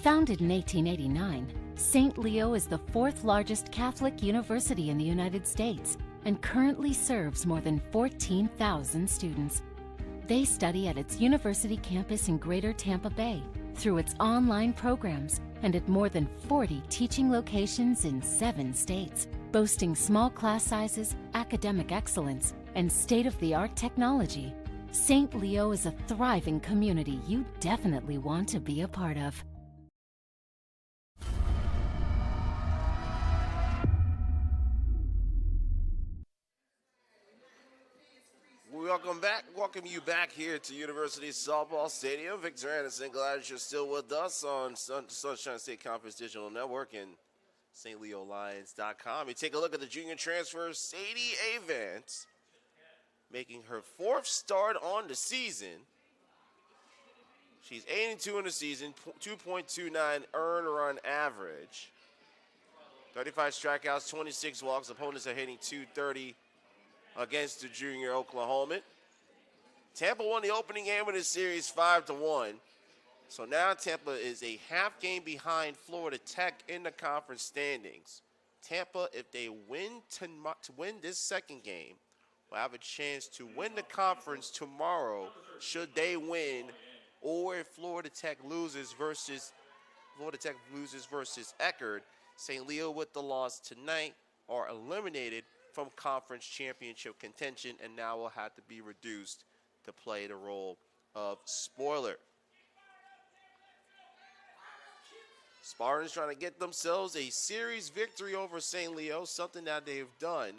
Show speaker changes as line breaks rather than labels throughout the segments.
Founded in 1889, St. Leo is the fourth largest Catholic university in the United States and currently serves more than 14,000 students. They study at its university campus in Greater Tampa Bay, through its online programs, and at more than 40 teaching locations in 7 states, boasting small class sizes, academic excellence, and state-of-the-art technology. St. Leo is a thriving community you definitely want to be a part of.
Welcome you back here to University Softball Stadium. Victor Anderson, glad you're still with us on Sunshine State Conference Digital Network and stleolions.com. We take a look at the junior transfer, Sadie Avance, making her 4th start on the season. She's 8-2 in the season, 2.29 earned run average, 35 strikeouts, 26 walks. Opponents are hitting .230 against the junior Oklahoman. Tampa won the opening game of this series 5-1. So now Tampa is a half game behind Florida Tech in the conference standings. Tampa, if they win to win this second game, will have a chance to win the conference tomorrow should they win, or if Florida Tech loses versus Eckerd. St. Leo with the loss tonight are eliminated from conference championship contention and now will have to be reduced to play the role of spoiler. Spartans trying to get themselves a series victory over St. Leo, something that they've done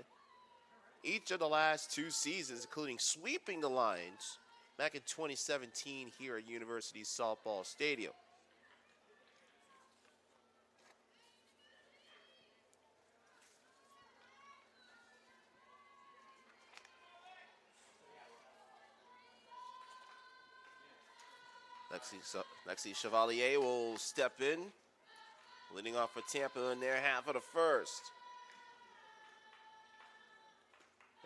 each of the last 2 seasons, including sweeping the Lions back in 2017 here at University Softball Stadium. Lexi Chevalier will step in, leading off for Tampa in their half of the first.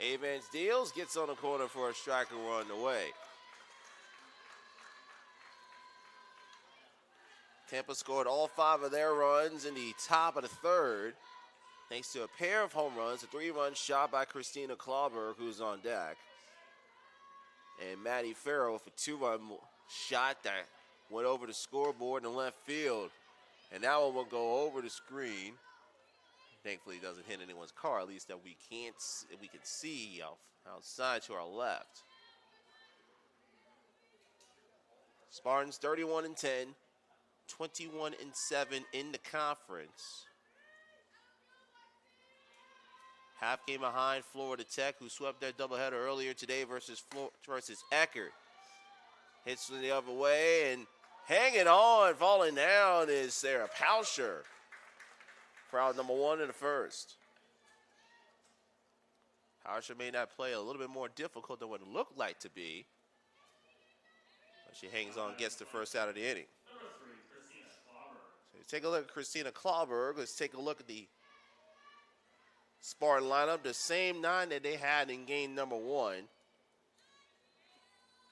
Avance deals, gets on the corner for a strike and run away. Tampa scored all 5 of their runs in the top of the third, thanks to a pair of home runs, a 3-run shot by Christina Clauberg, who's on deck, and Maddie Farrow with a 2-run shot that went over the scoreboard in left field, and that one will go over the screen. Thankfully, it doesn't hit anyone's car, at least that we can see outside to our left. Spartans 31-10, 21-7 in the conference. Half game behind Florida Tech, who swept their doubleheader earlier today versus Eckerd. Hits the other way, and hanging on, falling down is Sarah Pauscher. Crowd number 1 in the first. Pauscher made that play a little bit more difficult than what it looked like to be. But she hangs on, gets the first out of the inning. So take a look at Christina Clauberg. Let's take a look at the Spartan lineup. The same 9 that they had in game number 1.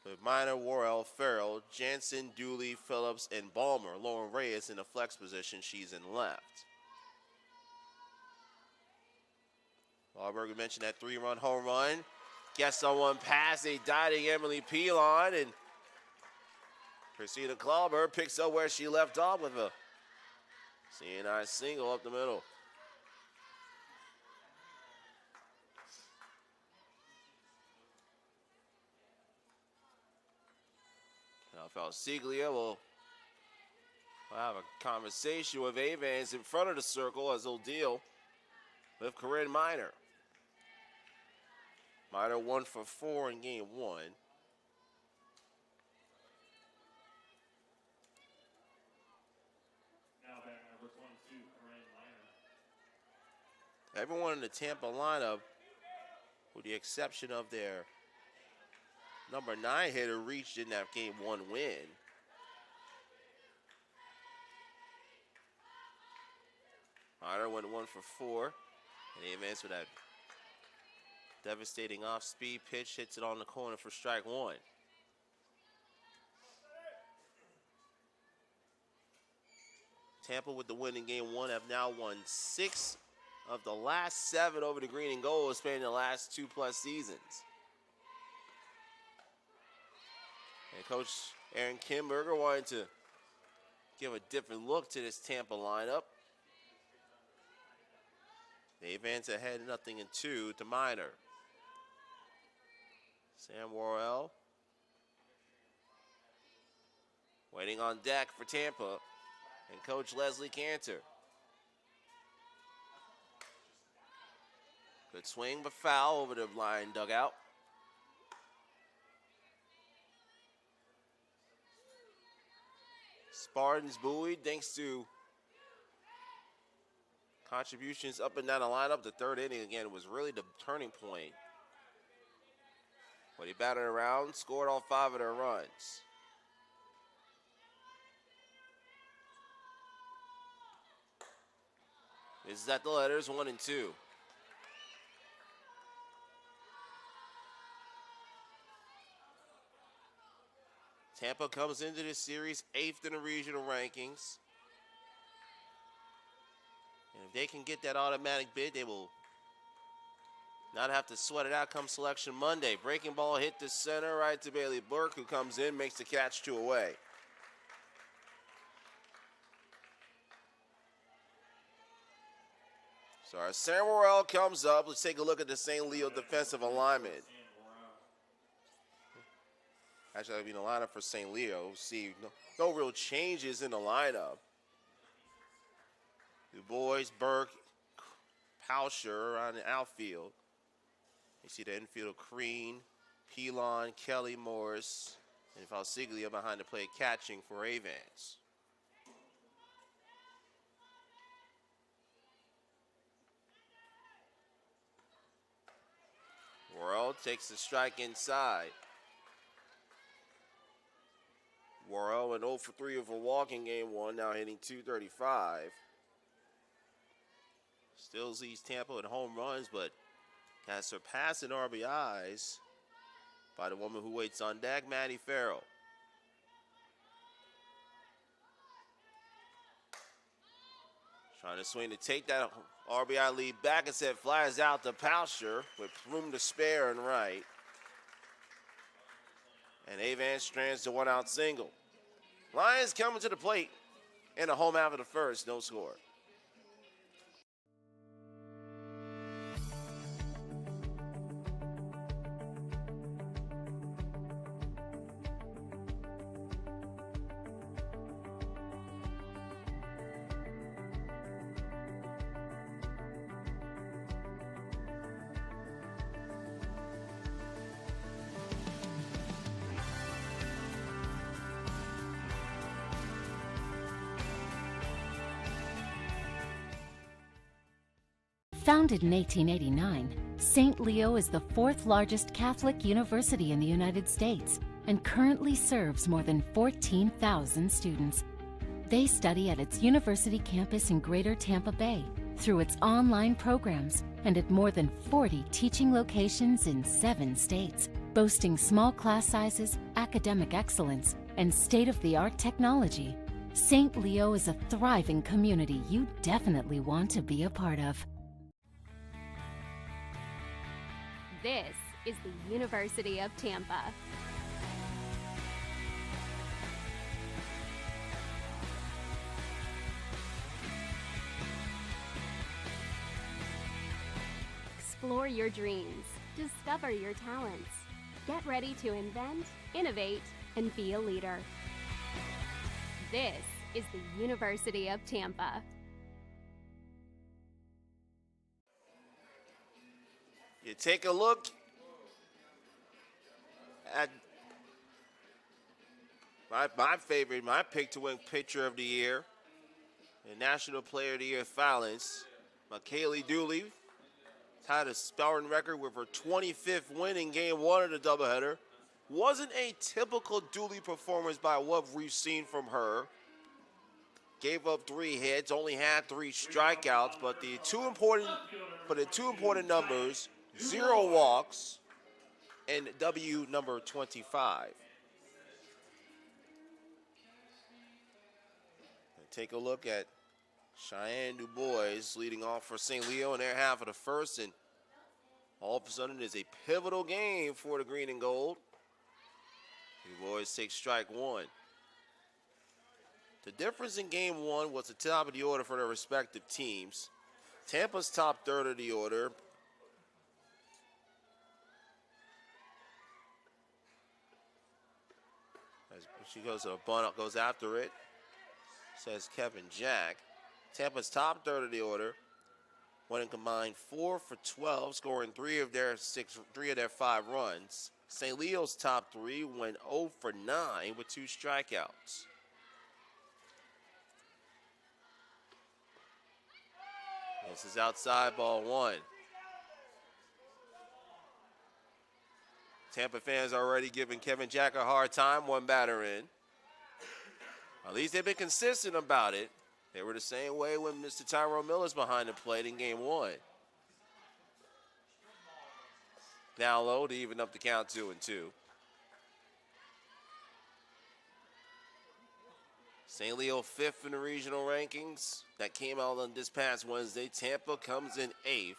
With Minor, Worrell, Farrell, Jansen, Dooley, Phillips, and Balmer. Lauren Reyes in the flex position. She's in left. Clauberg mentioned that 3-run home run. Gets on one pass, a diving Emily Pilon, and Christina Clauberg picks up where she left off with a CNI single up the middle. Now, Siglia will have a conversation with Avans in front of the circle as they'll deal with Corinne Minor. Minor 1 for 4 in game 1.
Now back number 22, Corinne Minor.
Everyone in the Tampa lineup, with the exception of their number 9 hitter, reached in that game 1 win. Minor went 1 for 4, and he advanced with that devastating off-speed pitch, hits it on the corner for strike 1. Tampa with the win in game one have now won 6 of the last 7 over the green and gold, spanning the last 2+ seasons. And Coach Aaron Kimberger wanted to give a different look to this Tampa lineup. They advance ahead 0-2 to Minor. Sam Worrell waiting on deck for Tampa and Coach Leslie Cantor. Good swing, but foul over the line dugout. Spartans buoyed thanks to contributions up and down the lineup. The third inning again was really the turning point. When he batted around, scored all 5 of their runs. This is at the letters, 1 and 2. Tampa comes into this series 8th in the regional rankings. And if they can get that automatic bid, they will not have to sweat it out come Selection Monday. Breaking ball hit the center, right to Bailey Burke, who comes in, makes the catch 2 away. So our Sam Worrell comes up. Let's take a look at the St. Leo defensive alignment. Actually, that'll be the lineup for St. Leo. See, no real changes in the lineup. Du Bois, Burke, Pauscher around the outfield. You see the infield of Crean, Pilon, Kelly, Morris, and Falsiglia behind the plate catching for Avance. Worrell takes the strike inside. Worrell went 0 for 3 of a walk in game one, now hitting .235. Still leads Tampa in home runs, but has surpassed in RBIs by the woman who waits on deck, Maddie Farrell. Trying to swing to take that RBI lead back. Instead flies out to Pauscher with room to spare and right. And Avance strands to 1-out single. Lions coming to the plate in the home half of the first, no score.
Founded in 1889, St. Leo is the 4th largest Catholic university in the United States and currently serves more than 14,000 students. They study at its university campus in Greater Tampa Bay, through its online programs, and at more than 40 teaching locations in 7 states, boasting small class sizes, academic excellence, and state-of-the-art technology. St. Leo is a thriving community you definitely want to be a part of.
This is the University of Tampa. Explore your dreams, discover your talents. Get ready to invent, innovate, and be a leader. This is the University of Tampa.
You take a look at my pick to win pitcher of the year, the National Player of the Year Fallons, McKaylee Dooley, tied a Spartan record with her 25th win in game one of the doubleheader. Wasn't a typical Dooley performance by what we've seen from her. Gave up 3 hits, only had 3 strikeouts, but the two important numbers, 0 walks, and W number 25. And take a look at Cheyenne Du Bois leading off for St. Leo in their half of the first, and all of a sudden it is a pivotal game for the green and gold. Du Bois takes strike one. The difference in game one was the top of the order for their respective teams. Tampa's top third of the order. As she goes to a bunt, goes after it, says Kevin Jack. Tampa's top third of the order went and combined 4 for 12, scoring 3 of their 5 runs. St. Leo's top 3 went 0 for 9 with 2 strikeouts. This is outside, ball 1. Tampa fans already giving Kevin Jack a hard time, 1 batter in. At least they've been consistent about it. They were the same way when Mr. Tyrone Miller's behind the plate in game 1. Now low to even up the count 2-2. St. Leo 5th in the regional rankings. That came out on this past Wednesday. Tampa comes in 8th.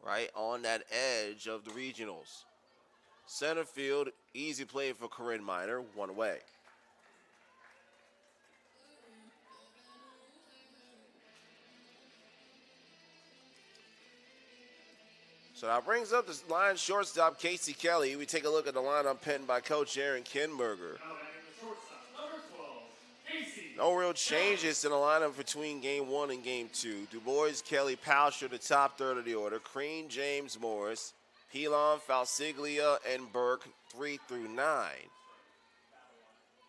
Right on that edge of the regionals. Center field, easy play for Corinne Miner, 1 away. So that brings up the line shortstop, Casey Kelly. We take a look at the lineup penned by Coach Aaron Kinberger. No real changes in the lineup between game 1 and game 2. Du Bois, Kelly, Pauscher, the top third of the order. Crean, James, Morris, Pilon, Falsiglia, and Burke, 3 through 9.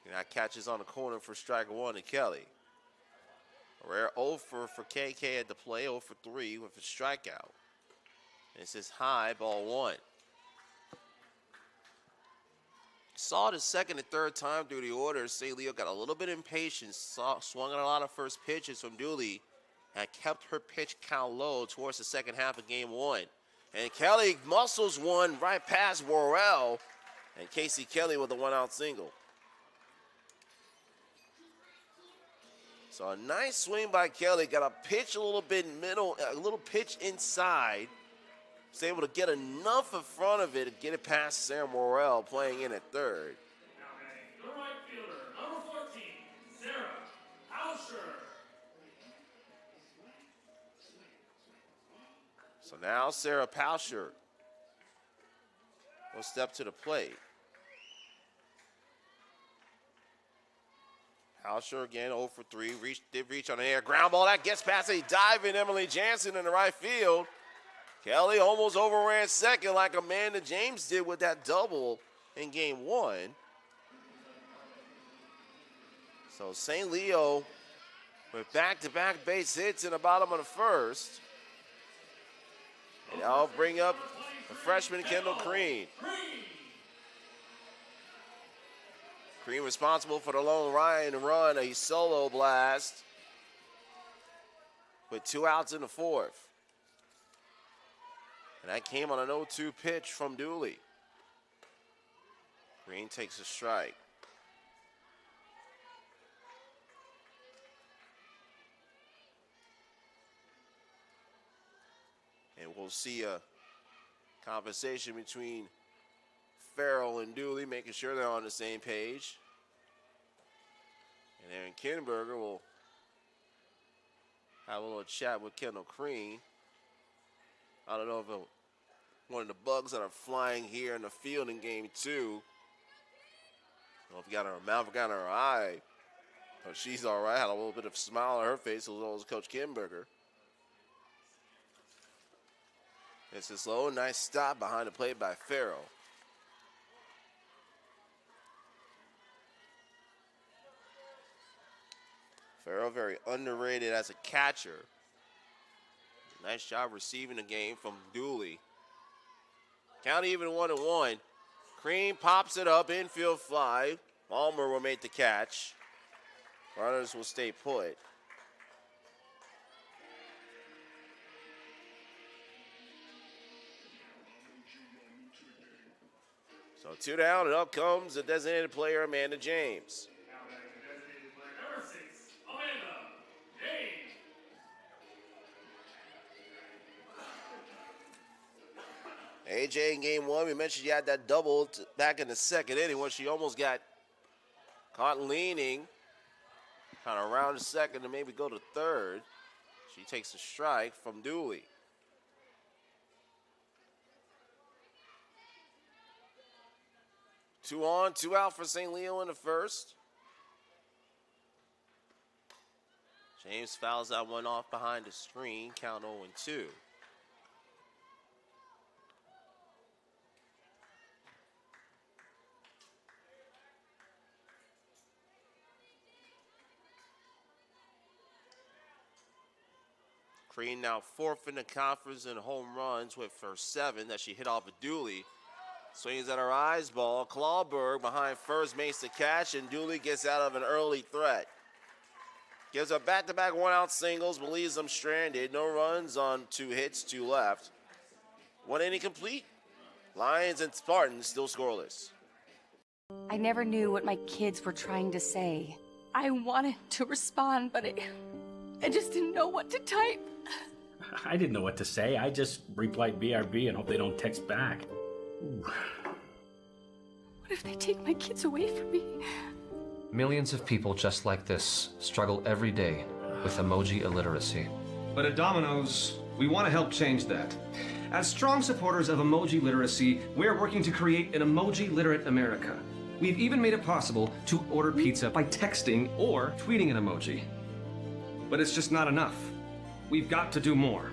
And that catches on the corner for strike 1 to Kelly. A rare 0 for KK at the play, 0 for 3 with a strikeout. This is high, ball 1. Saw the second and third time through the order. St. Leo got a little bit impatient, swung on a lot of first pitches from Dooley, and kept her pitch count low towards the second half of game 1. And Kelly muscles one right past Worrell, and Casey Kelly with a 1-out single. So a nice swing by Kelly, got a pitch a little bit middle, a little pitch inside. Was able to get enough in front of it to get it past Sam Morrell playing in at third.
Now batting the right fielder, number 14, Sarah Pauscher.
So now Sarah Pauscher will step to the plate. Pauscher again 0 for 3, did reach on the air. Ground ball, that gets past a diving Emily Jansen in the right field. Kelly almost overran second like Amanda James did with that double in game 1. So St. Leo with back-to-back base hits in the bottom of the first. And I'll bring up the freshman Kendall Crean. Crean responsible for the lone Ryan run, a solo blast with 2 outs in the 4th. And that came on an 0-2 pitch from Dooley. Green takes a strike. And we'll see a conversation between Farrell and Dooley, making sure they're on the same page. And Aaron Kinberger will have a little chat with Kendall Crean. I don't know if one of the bugs that are flying here in the field in game 2. I don't know if got her mouth, got her eye. But she's all right. Had a little bit of smile on her face, as well as Coach Kinberger. This is low, nice stop behind the plate by Farrell. Farrell very underrated as a catcher. Nice job receiving the game from Dooley. Count even 1-1. Crean pops it up, infield fly. Balmer will make the catch. Runners will stay put. So 2 down, and up comes the designated player, Amanda James.
Now batting the designated player, number 6, Amanda
AJ in game one, we mentioned she had that double back in the second inning when she almost got caught leaning, kind of around the second to maybe go to third. She takes a strike from Dooley. Two on, two out for St. Leo in the first. James fouls that one off behind the screen, count 0-2. Crean now fourth in the conference in home runs with her 7 that she hit off of Dooley. Swings at her eyes ball. Clawberg behind first makes the catch, and Dooley gets out of an early threat. Gives a back-to-back one-out singles, but leaves them stranded. No runs on 2 hits, 2 left. 1 inning complete. Lions and Spartans still scoreless.
I never knew what my kids were trying to say. I wanted to respond, but I just didn't know what to type.
I didn't know what to say. I just replied BRB and hope they don't text back. Ooh.
What if they take my kids away from me?
Millions of people just like this struggle every day with emoji illiteracy.
But at Domino's, we want to help change that. As strong supporters of emoji literacy, we're working to create an emoji-literate America. We've even made it possible to order pizza by texting or tweeting an emoji. But it's just not enough. We've got to do more.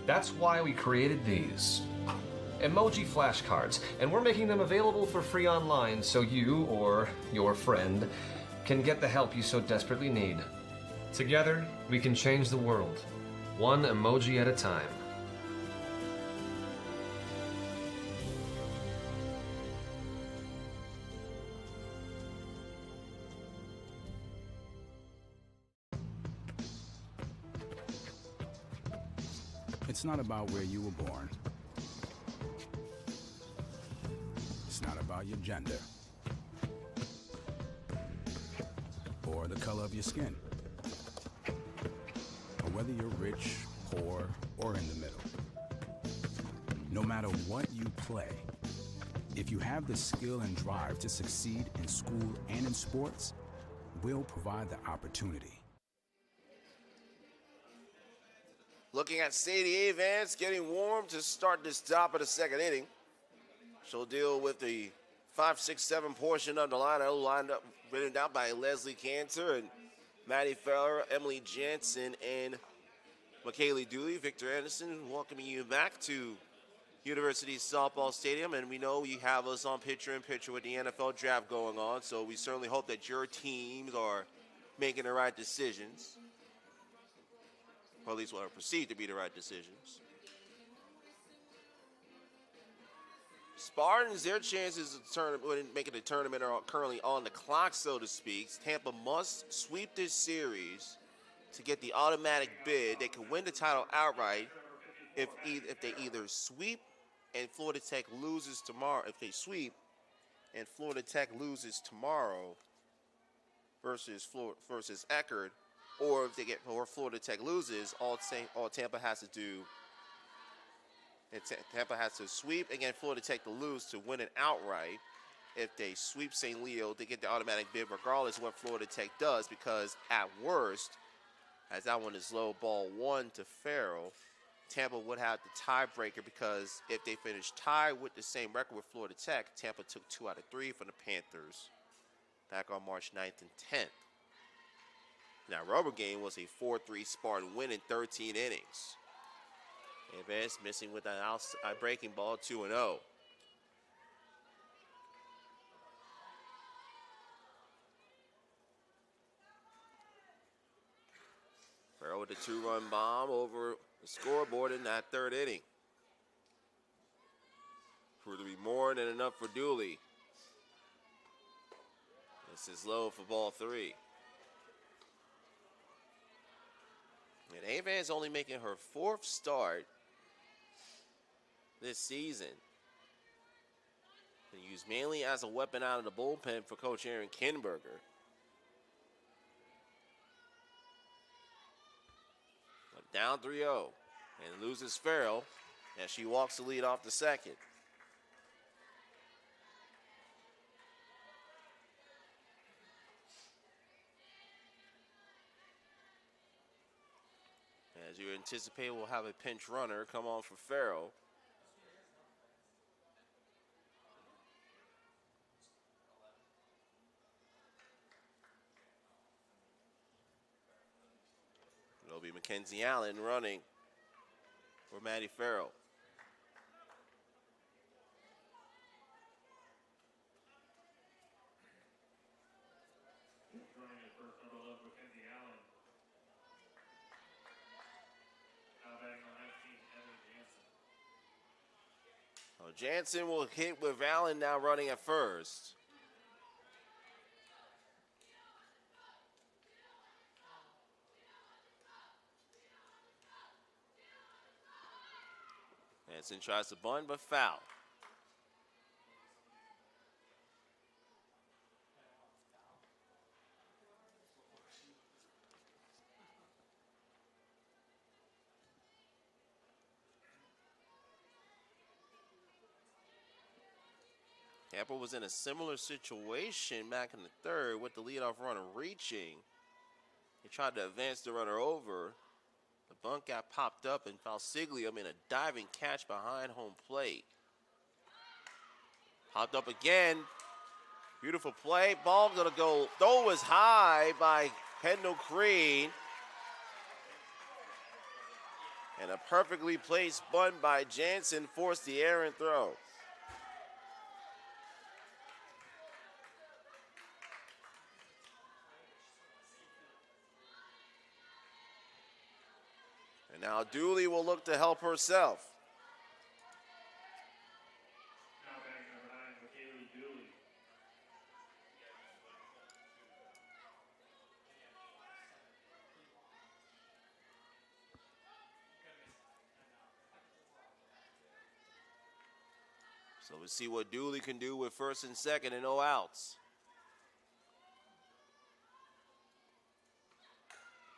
That's why we created these emoji flashcards, and we're making them available for free online so you or your friend can get the help you so desperately need. Together, we can change the world, one emoji at a time.
It's not about where you were born. It's not about your gender or the color of your skin, or whether you're rich, poor, or in the middle. No matter what you play, if you have the skill and drive to succeed in school and in sports, we'll provide the opportunity.
Looking at Sadie Vance getting warm to start this top of the second inning. She'll deal with the 5, 6, 7 portion of the lineup, lined up, written down by Leslie Cantor and Maddie Farrer, Emily Jansen, and McKaylee Dooley. Victor Anderson welcoming you back to University Softball Stadium, and we know you have us on picture-in-picture with the NFL draft going on, so we certainly hope that your teams are making the right decisions, or at least what are perceived to be the right decisions. Spartans, their chances of making the tournament are currently on the clock, so to speak. Tampa must sweep this series to get the automatic bid. They can win the title outright if they either sweep and Florida Tech loses tomorrow. If they sweep and Florida Tech loses tomorrow versus Eckerd, or if Florida Tech loses, all Tampa has to do. Tampa has to sweep and get Florida Tech to lose to win it outright. If they sweep St. Leo, they get the automatic bid regardless of what Florida Tech does, because at worst, as that one is low, ball 1 to Farrell, Tampa would have the tiebreaker, because if they finish tied with the same record with Florida Tech, Tampa took 2 out of 3 from the Panthers back on March 9th and 10th. Now, rubber game was a 4-3 Spartan win in 13 innings. Advance missing with an outside breaking ball, 2-0. Farrell with a 2-run bomb over the scoreboard in that third inning. Proved to be more than enough for Dooley. This is low for ball 3. And Avon's only making her 4th start this season. And used mainly as a weapon out of the bullpen for Coach Aaron Kinberger. But down 3-0. And loses Farrell as she walks the lead off the second. As you anticipate, we'll have a pinch runner come on for Farrell. It'll be Mackenzie Allen running for Maddie Farrell.
Running at first, number 11, Mackenzie Allen. Now batting on 19, Emily Jansen.
Well, Jansen will hit with Allen now running at first. Jansen tries to bunt, but foul. Tampa was in a similar situation back in the third with the leadoff runner reaching. He tried to advance the runner over. The bunt got popped up and Falsiglia made a diving catch behind home plate. Popped up again. Beautiful play. Ball gonna go. Throw was high by Kendall Crean. And a perfectly placed bunt by Jansen forced the errant throw. And now Dooley will look to help herself.
Now batting number 9, McKaylee Dooley.
So we'll see what Dooley can do with first and second and no outs.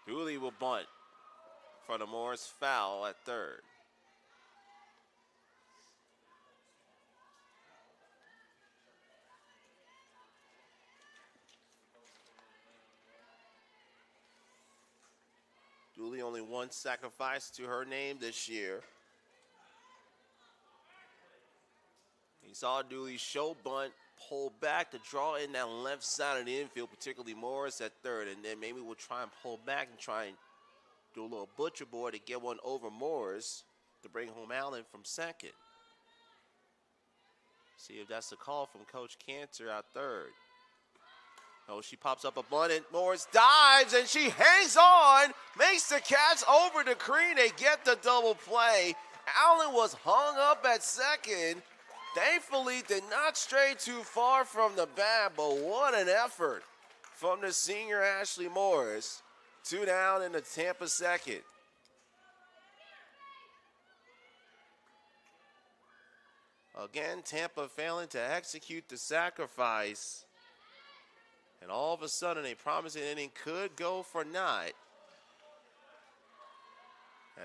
Dooley will bunt. In front of Morris, foul at third. Dooley only one sacrifice to her name this year. You saw Dooley show bunt, pull back to draw in that left side of the infield, particularly Morris at third, and then maybe we'll try and pull back and try and do a little butcher board to get one over Morris to bring home Allen from second. See if that's the call from Coach Cantor out third. Oh, she pops up a bunt and Morris dives and she hangs on, makes the catch over to Crean. They get the double play. Allen was hung up at second. Thankfully, did not stray too far from the bat, but what an effort from the senior Ashley Morris. 2 down in the Tampa second. Again, Tampa failing to execute the sacrifice. And all of a sudden, a promising inning could go for naught.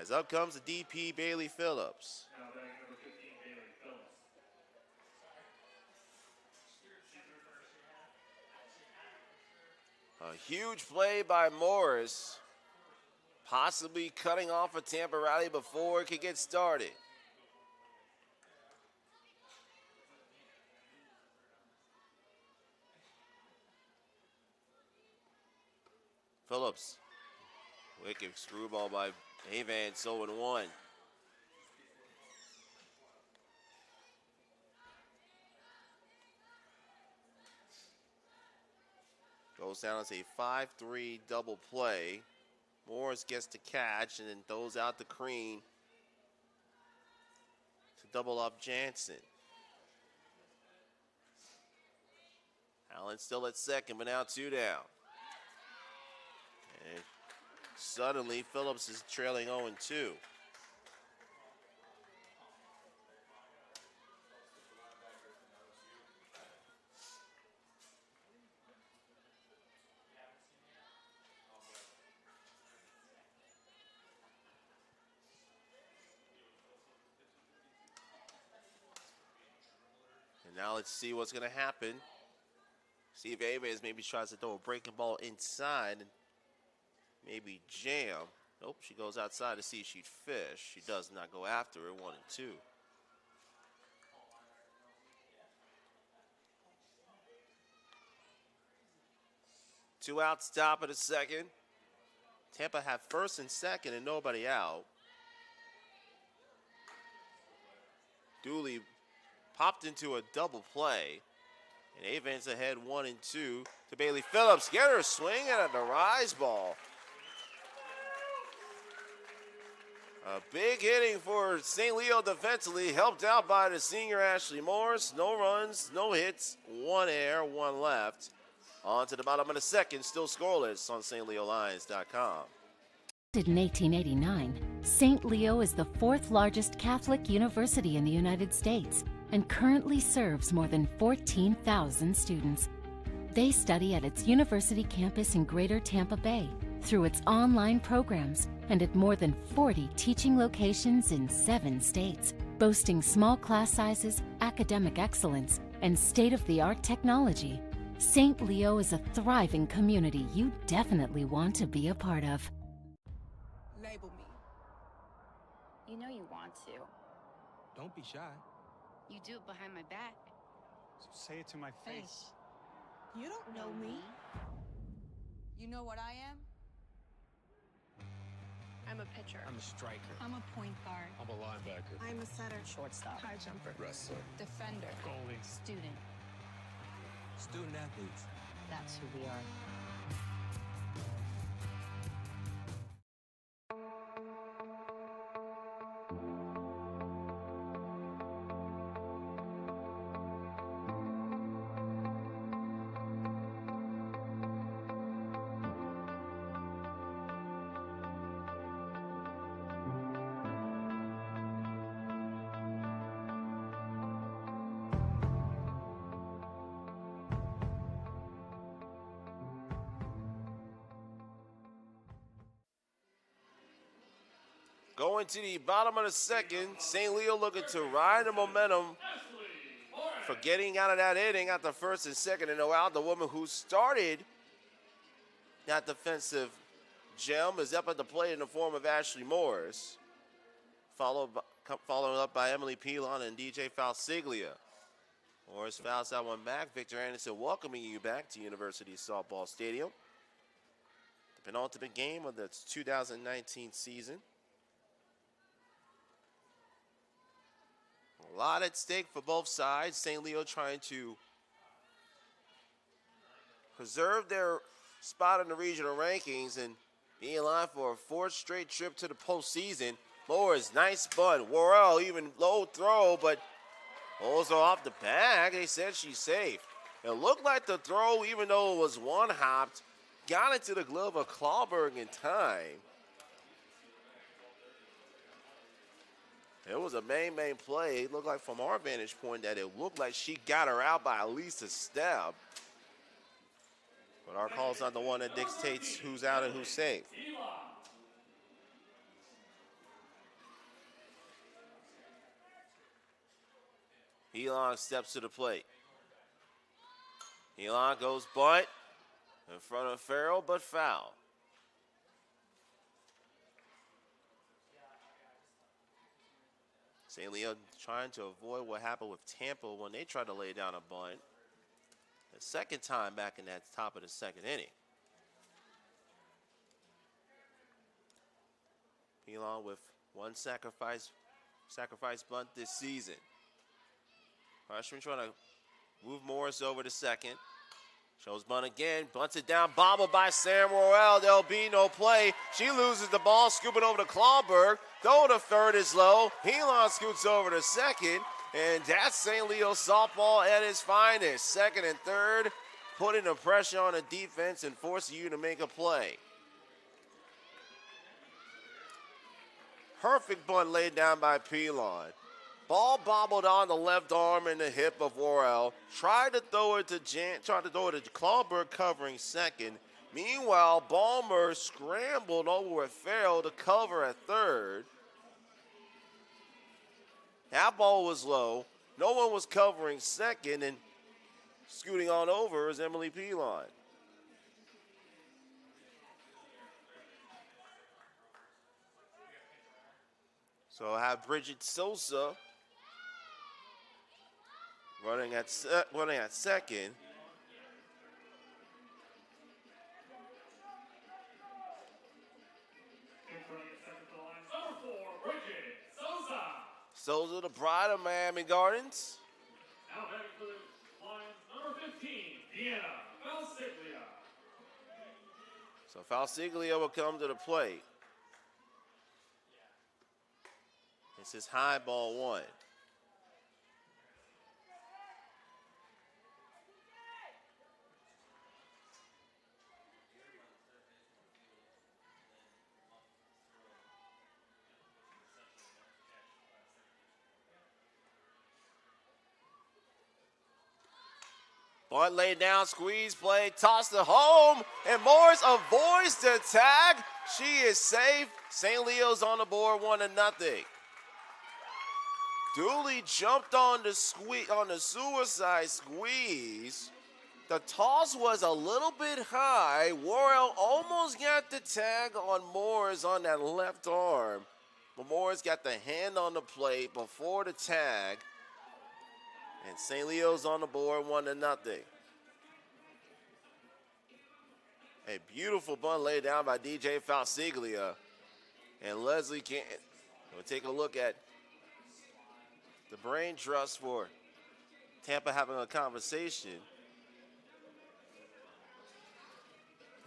As up comes the DP, Bailey Phillips.
Now batting number 15, Bailey Phillips.
A huge play by Morris, possibly cutting off a Tampa rally before it could get started. Phillips, wicked screwball by Avance, 0-1. Goes down as a 5-3 double play. Morris gets the catch and then throws out the Crean to double up Jansen. Allen still at second, but now 2 down. And suddenly Phillips is trailing 0-2. Now let's see what's going to happen. See if Aves maybe tries to throw a breaking ball inside and maybe jam. Nope, she goes outside to see if she'd fish. She does not go after it, 1 and 2. Two outs, top of the second. Tampa had first and second and nobody out. Dooley popped into a double play. And Avens ahead 1 and 2 to Bailey Phillips. Get her swinging at the rise ball. A big inning for St. Leo defensively, helped out by the senior Ashley Morris. No runs, no hits, 1 error, 1 left. On to the bottom of the second, still scoreless on stleolions.com.
In 1889, St. Leo is the 4th largest Catholic university in the United States and currently serves more than 14,000 students. They study at its university campus in Greater Tampa Bay through its online programs and at more than 40 teaching locations in 7 states, boasting small class sizes, academic excellence, and state-of-the-art technology. St. Leo is a thriving community you definitely want to be a part of.
Label me.
You know you want to.
Don't be shy.
You do it behind my back.
So say it to my face.
You don't know me.
You know what I am?
I'm a pitcher.
I'm a striker.
I'm a point guard.
I'm a linebacker.
I'm a setter.
Shortstop.
High jumper.
Wrestler.
Defender.
Goalie.
Student.
Student athletes.
That's who we are.
Going to the bottom of the second, St. Leo looking to ride the momentum for getting out of that inning at the first and second and no out. The woman who started that defensive gem is up at the plate in the form of Ashley Morris, followed up by Emily Pilon and DJ Falsiglia. Morris fouls that one back. Victor Anderson welcoming you back to University Softball Stadium. The penultimate game of the 2019 season. A lot at stake for both sides. St. Leo trying to preserve their spot in the regional rankings and be in line for a 4th straight trip to the postseason. Morris, nice bunt. Worrell, even low throw, but also off the bag. They said she's safe. It looked like the throw, even though it was one-hopped, got into the glove of Clawberg in time. It was a main play. It looked like from our vantage point that it looked like she got her out by at least a step. But our call's not the one that dictates who's out and who's safe. Elon steps to the plate. Elon goes bunt in front of Farrell, but foul. St. Leo trying to avoid what happened with Tampa when they tried to lay down a bunt. The second time back in that top of the second inning. Pilon with one sacrifice bunt this season. Freshman trying to move Morris over to second. Shows bunt again, bunts it down, bobbled by Sam Royale. There'll be no play. She loses the ball, scooping over to Clawberg. Throw to third is low. Pilon scoots over to second, and that's St. Leo softball at its finest. Second and third, putting the pressure on the defense and forcing you to make a play. Perfect bunt laid down by Pilon. Ball bobbled on the left arm and the hip of Worrell. Tried to throw it to Clawberg covering second. Meanwhile, Ballmer scrambled over with Farrell to cover at third. That ball was low. No one was covering second, and scooting on over is Emily Pilon. So I have Bridget Sosa running at second.
Number 4, Bridget Sosa.
Sosa, the pride of Miami Gardens.
Now heading for the Lions, number 15, Deanna Valsiglia.
So Falsiglia will come to the plate. This is high ball one. Bunt laid down, squeeze play, toss to home, and Morris avoids the tag. She is safe. St. Leo's on the board, 1-0. Dooley jumped on the suicide squeeze. The toss was a little bit high. Worrell almost got the tag on Morris on that left arm, but Morris got the hand on the plate before the tag. And St. Leo's on the board, 1-0. A beautiful bunt laid down by DJ Falsiglia. And Leslie can't. We'll take a look at the brain trust for Tampa having a conversation.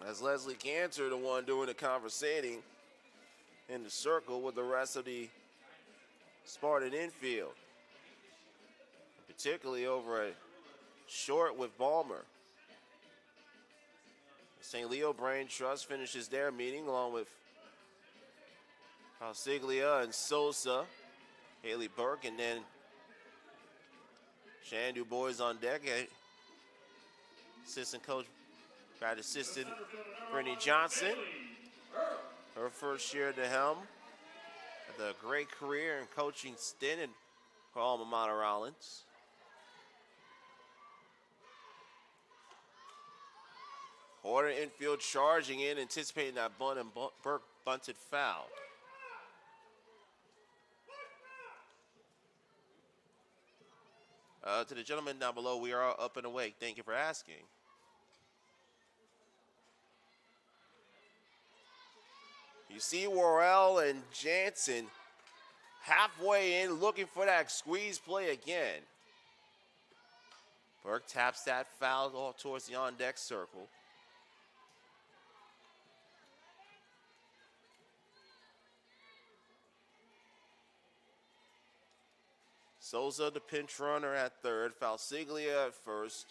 As Leslie Cantor, the one doing the conversating in the circle with the rest of the Spartan infield. Particularly over at short with Balmer. The St. Leo Brain Trust finishes their meeting along with Falsiglia and Sosa, Haley Burke, and then Cheyenne Du Bois on deck. Assistant coach, grad assistant Brittany Johnson. Her first year at the helm. Had a great career and coaching stint in her alma mater, Rollins. Order infield charging in, anticipating that bunt, and Burke bunted foul. To the gentleman down below, we are up and awake. Thank you for asking. You see Worrell and Jansen halfway in, looking for that squeeze play again. Burke taps that foul all towards the on-deck circle. Sosa, the pinch runner at third. Falsiglia at first.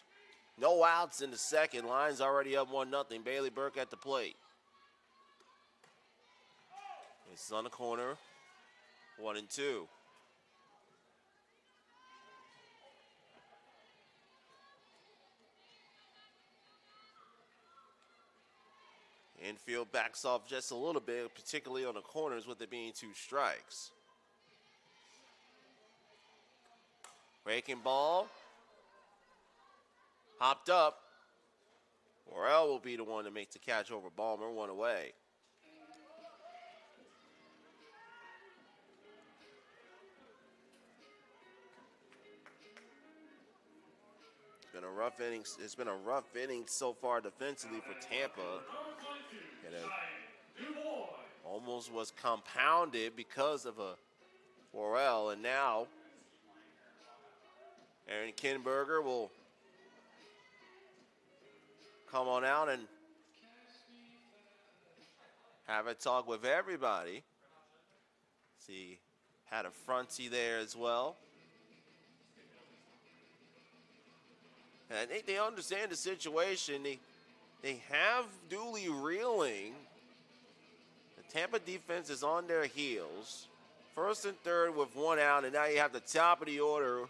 No outs in the second. Lions already up 1-0. Bailey Burke at the plate. This is on the corner. 1-2. Infield backs off just a little bit, particularly on the corners with it being 2 strikes. Breaking ball. Hopped up. Worrell will be the one to make the catch over Balmer, 1 away. It's been a rough inning so far defensively for Tampa. And it almost was compounded because of a Worrell, and now Aaron Kinberger will come on out and have a talk with everybody. See, had a fronty there as well. And I think they understand the situation. They have Dooley reeling. The Tampa defense is on their heels. First and third with 1 out, and now you have the top of the order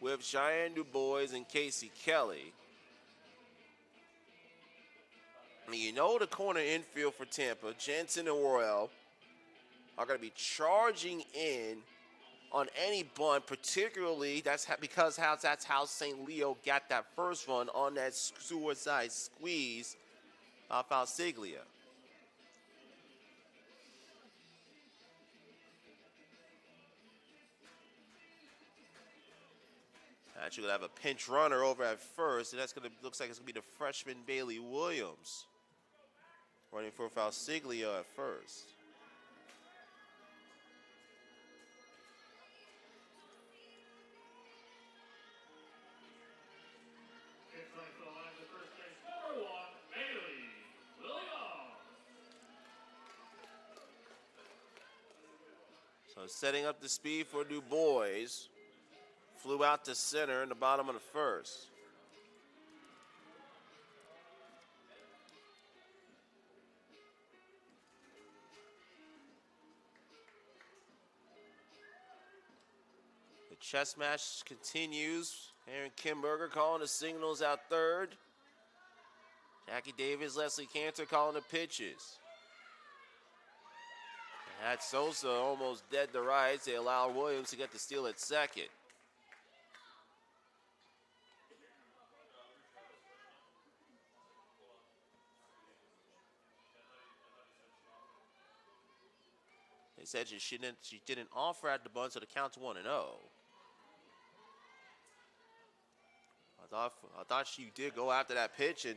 with Cheyenne Du Bois and Casey Kelly. And you know the corner infield for Tampa, Jensen and Worrell, are going to be charging in on any bunt, particularly that's how St. Leo got that first one on that suicide squeeze off Falsiglia. Actually, we'll have a pinch runner over at first, and looks like it's gonna be the freshman Bailey Williams running for Falsiglia at first. So setting up the speed for Du Bois. Flew out to center in the bottom of the first. The chess match continues. Aaron Kimberger calling the signals out third. Jackie Davis, Leslie Cantor calling the pitches. Had Sosa almost dead to rights. They allow Williams to get the steal at second. They said she didn't offer at the bunt, so the count's 1-0. I thought she did go after that pitch, and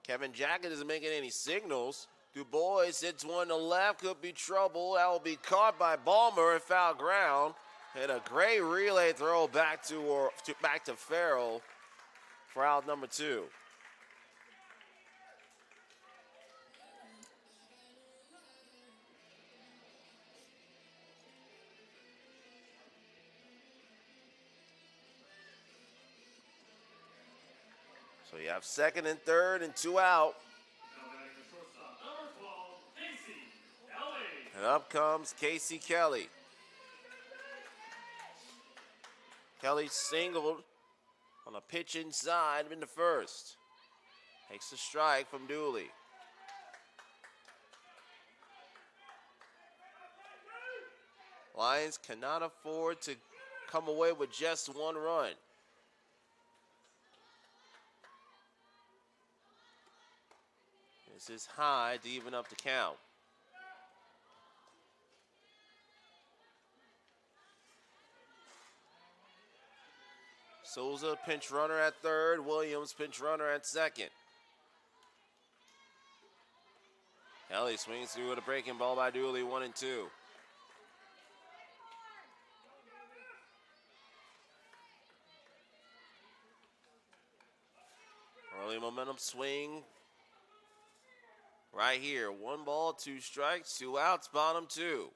Kevin Jackett isn't making any signals. Du Bois hits one to left, could be trouble. That will be caught by Ballmer in foul ground. And a great relay throw back to Farrell for out number 2. So you have second and third and 2 out. And up comes Casey Kelly. Kelly singled on a pitch inside in the first. Takes a strike from Dooley. Lions cannot afford to come away with just 1 run. This is high to even up the count. Souza pinch runner at third. Williams pinch runner at second. Kelly swings through with a breaking ball by Dooley, 1-2. Early momentum swing. Right here, 1 ball, 2 strikes, 2 outs, bottom 2.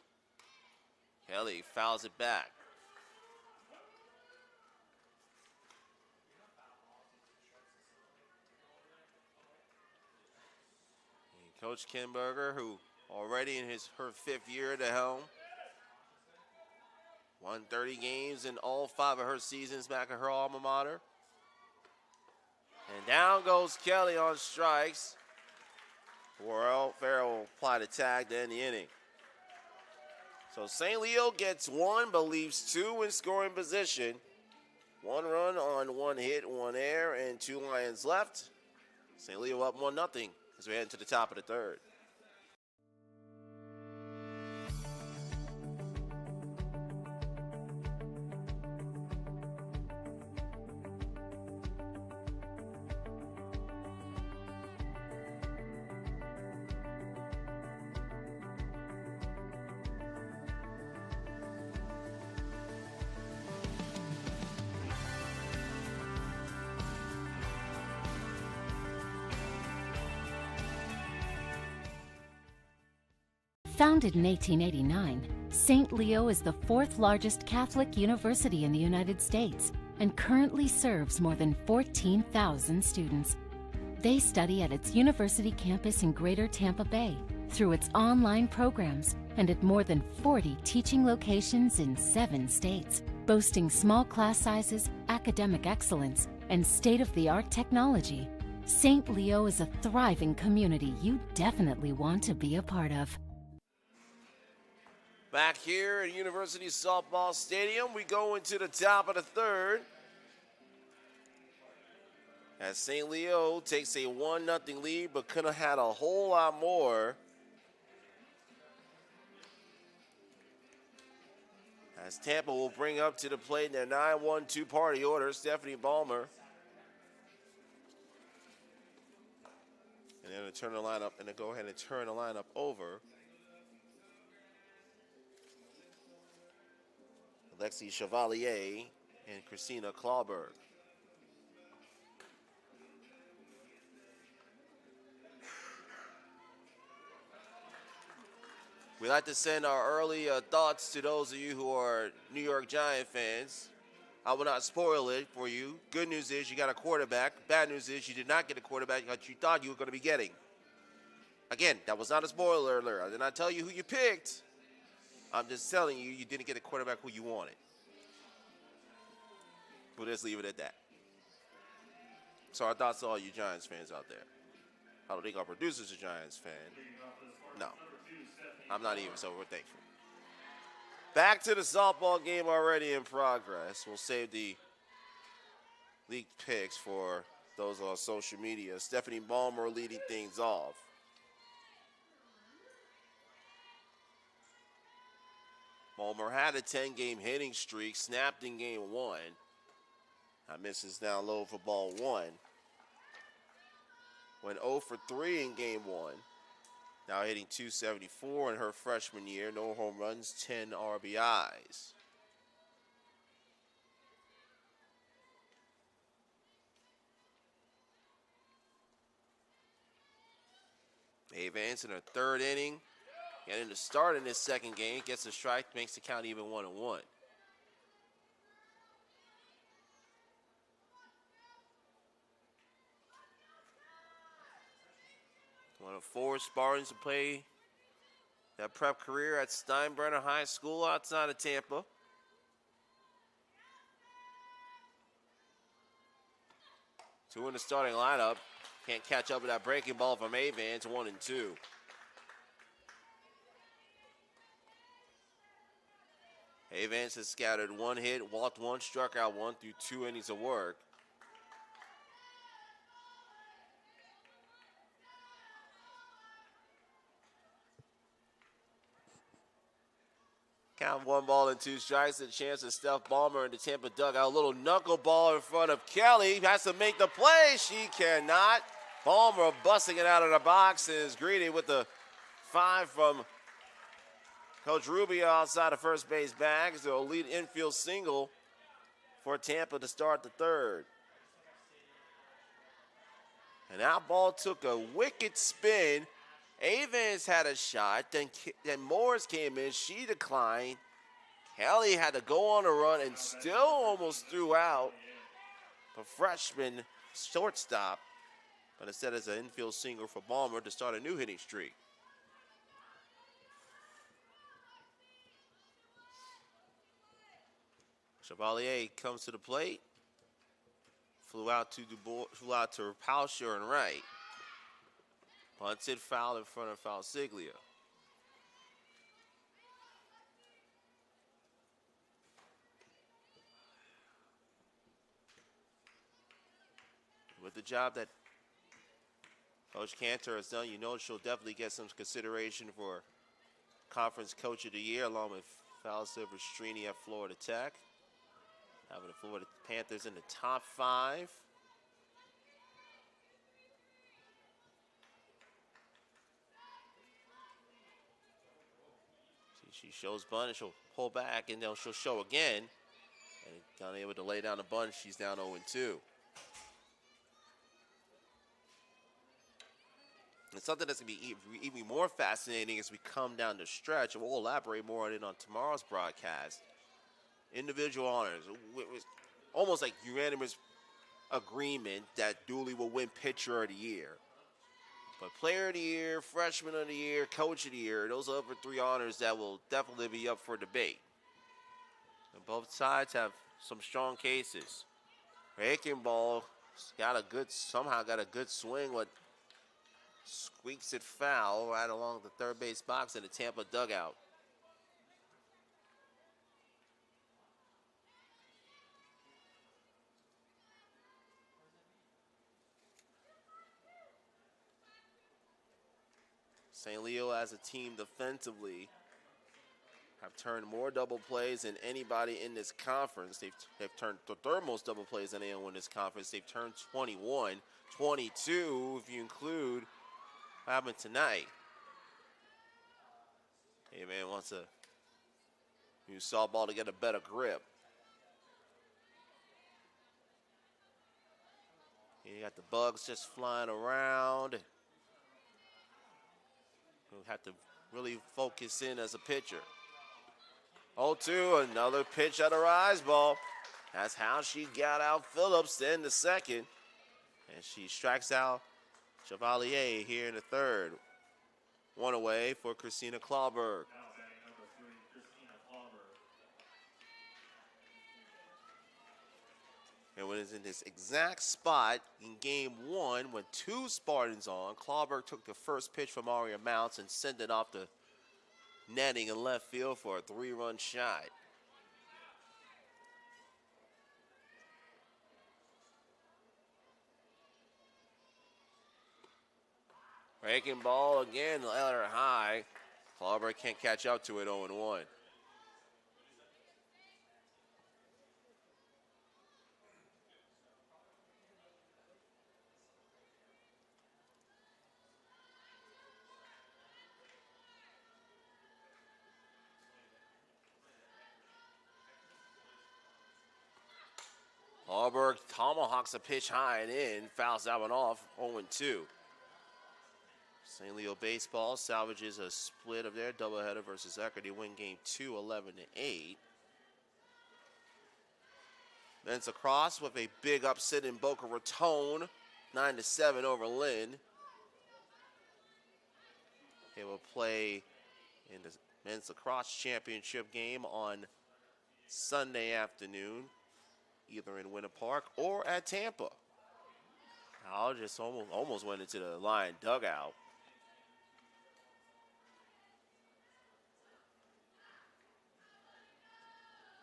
Kelly fouls it back. And Coach Kimberger, who already in her 5th year at the helm, won 30 games in all 5 of her seasons back at her alma mater. And down goes Kelly on strikes. Farrell will apply the tag to end the inning. So St. Leo gets 1 but leaves 2 in scoring position. 1 run on 1 hit, 1 error, and 2 Lions left. St. Leo up 1-0 as we head into the top of the third.
Founded in 1889, St. Leo is the 4th largest Catholic university in the United States and currently serves more than 14,000 students. They study at its university campus in Greater Tampa Bay through its online programs and at more than 40 teaching locations in 7 states, boasting small class sizes, academic excellence, and state-of-the-art technology. St. Leo is a thriving community you definitely want to be a part of.
Back here at University Softball Stadium, we go into the top of the third. As St. Leo takes a 1-0 lead, but could have had a whole lot more. As Tampa will bring up to the plate in their 9-1 two-party order, Stephanie Ballmer. And then to turn the lineup, and to go ahead and turn the lineup over. Alexi Chevalier and Christina Clawberg. We like to send our early thoughts to those of you who are New York Giant fans. I will not spoil it for you. Good news is you got a quarterback. Bad news is you did not get a quarterback that you thought you were going to be getting. Again, that was not a spoiler alert. I did not tell you who you picked. I'm just telling you, you didn't get a quarterback who you wanted. We'll just leave it at that. So our thoughts to all you Giants fans out there. I don't think our producer's a Giants fan. No. I'm not even, so we're thankful. Back to the softball game already in progress. We'll save the leaked picks for those on social media. Stephanie Ballmer leading things off. Ballmer had a 10-game hitting streak, snapped in game 1. That misses down low for ball 1. Went 0 for 3 in game 1. Now hitting .274 in her freshman year. No home runs, 10 RBIs. Mae Vance in her third inning. Getting the start in this second game. Gets a strike, makes the count even 1-1. One of 4 Spartans to play that prep career at Steinbrenner High School outside of Tampa. Two in the starting lineup. Can't catch up with that breaking ball from Avans, 1-2. Avans has scattered 1 hit, walked 1, struck out 1 through 2 innings of work. Count 1 ball and 2 strikes. A chance of Steph Ballmer in the Tampa dugout. A little knuckleball in front of Kelly. Has to make the play. She cannot. Ballmer busting it out of the box and is greeted with the 5 from Coach Rubio outside of first base bag. So a lead infield single for Tampa to start the third. And that ball took a wicked spin. Avans had a shot, then Morris came in, she declined. Kelly had to go on a run and still almost threw out the freshman shortstop, but instead as an infield single for Ballmer to start a new hitting streak. Chevalier comes to the plate, flew out to Pauscher and right. Bunted foul in front of Falsiglia. With the job that Coach Cantor has done, you know she'll definitely get some consideration for Conference Coach of the Year, along with Fausto Vestrini at Florida Tech. Having the Florida Panthers in the top 5. She shows bunt and she'll pull back and then she'll show again. And unable to lay down the bunt, she's down 0-2. And something that's going to be even more fascinating as we come down the stretch, and we'll elaborate more on it on tomorrow's broadcast. Individual honors. It was almost like unanimous agreement that Dooley will win Pitcher of the Year. But Player of the Year, Freshman of the Year, Coach of the Year, those are other 3 honors that will definitely be up for debate. And both sides have some strong cases. Aikenball somehow got a good swing, but squeaks it foul right along the third base box in the Tampa dugout. St. Leo as a team defensively have turned more double plays than anybody in this conference. They've turned the third most double plays than anyone in this conference. They've turned 21, 22 if you include what happened tonight. Hey man wants to use softball to get a better grip. You got the bugs just flying around. You'll have to really focus in as a pitcher. 0-2, another pitch at a rise ball. That's how she got out Phillips in the second. And she strikes out Chevalier here in the third. One away for Christina Clawberg. And when it's in this exact spot in game one, when 2 Spartans on, Clawberg took the first pitch from Aria Mounts and sent it off the netting in left field for a 3-run shot. Breaking ball again, let her high. Clawberg can't catch up to it, 0-1. Clawberg tomahawks a pitch high and in, fouls that one off, 0-2. St. Leo baseball salvages a split of their doubleheader versus Ecker. They win game 2, 11-8. Men's lacrosse with a big upset in Boca Raton, 9-7 over Lynn. They will play in the men's lacrosse championship game on Sunday afternoon, either in Winter Park or at Tampa. I just almost went into the Lion dugout.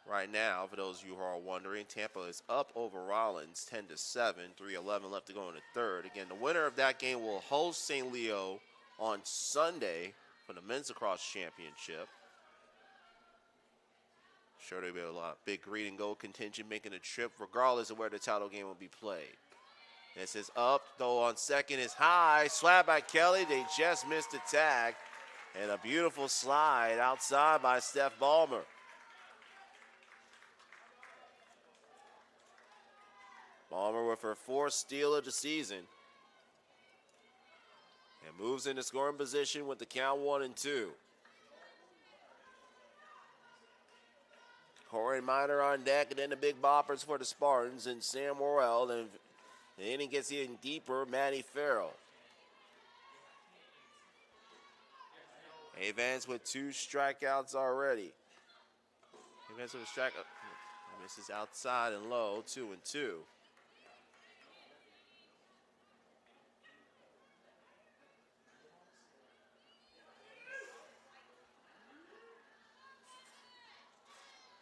Right now, for those of you who are wondering, Tampa is up over Rollins 10-7, 3:11 left to go in the third. Again, the winner of that game will host St. Leo on Sunday for the men's lacrosse championship. Sure, there'll be a lot big green and gold contingent making a trip, regardless of where the title game will be played. This is up, though on second is high. Slap by Kelly. They just missed the tag. And a beautiful slide outside by Steph Ballmer. Ballmer with her 4th steal of the season. And moves into scoring position with the count 1-2. Corey Miner on deck, and then the big boppers for the Spartans, and Sam Morrell, and the inning gets even deeper, Maddie Farrell. Evans with 2 strikeouts already. Evans with a strikeout. Misses outside and low, 2-2.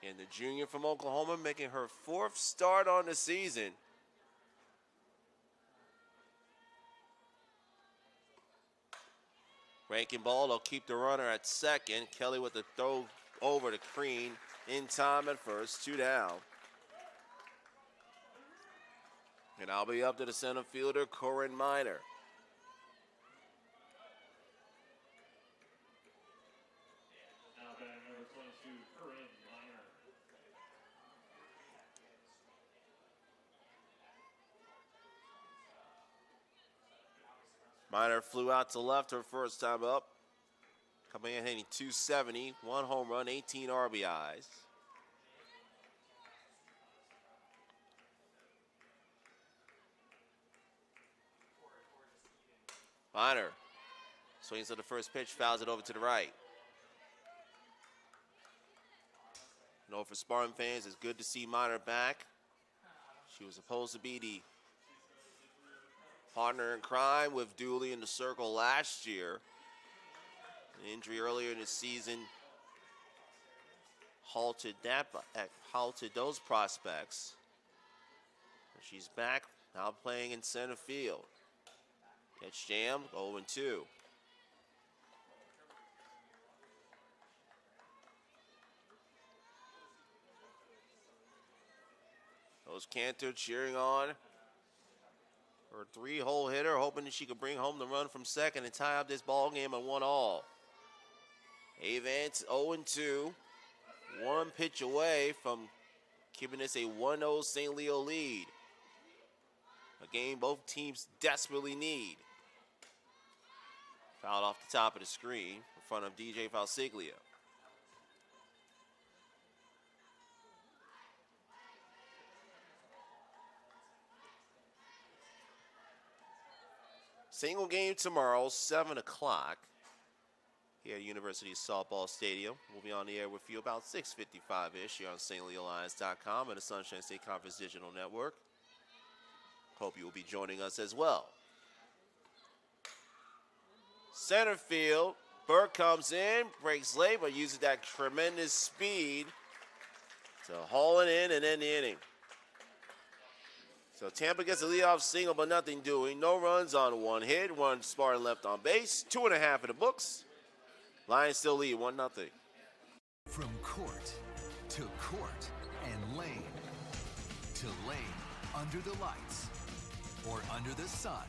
And the junior from Oklahoma making her 4th start on the season. Ranking ball, they'll keep the runner at second. Kelly with the throw over to Crean in time at first, 2 down. And I'll be up to the center fielder, Corinne Miner.
Now batting number 22, Corinne Miner.
Miner flew out to left her first time up. Coming in hitting 270, 1 home run, 18 RBIs. Miner swings at the first pitch, fouls it over to the right. No, for Spartan fans, it's good to see Miner back. She was supposed to be the partner in crime with Dooley in the circle last year. An injury earlier in the season halted those prospects. She's back, now playing in center field. Gets jammed, 0-2. Coach Cantor cheering on her 3-hole hitter, hoping that she could bring home the run from second and tie up this ball game at 1-all. Avance 0-2, one pitch away from keeping this a 1-0 St. Leo lead. A game both teams desperately need. Fouled off the top of the screen in front of DJ Falsiglia. Single game tomorrow, 7 o'clock, here at University Softball Stadium. We'll be on the air with you about 6:55-ish here on stleolions.com and the Sunshine State Conference Digital Network. Hope you will be joining us as well. Center field, Burke comes in, breaks late, but uses that tremendous speed to haul it in and end the inning. So Tampa gets a leadoff single, but nothing doing. No runs on one hit. One Spartan left on base. 2.5 in the books. Lions still lead 1-0.
From court to court and lane to lane, under the lights or under the sun,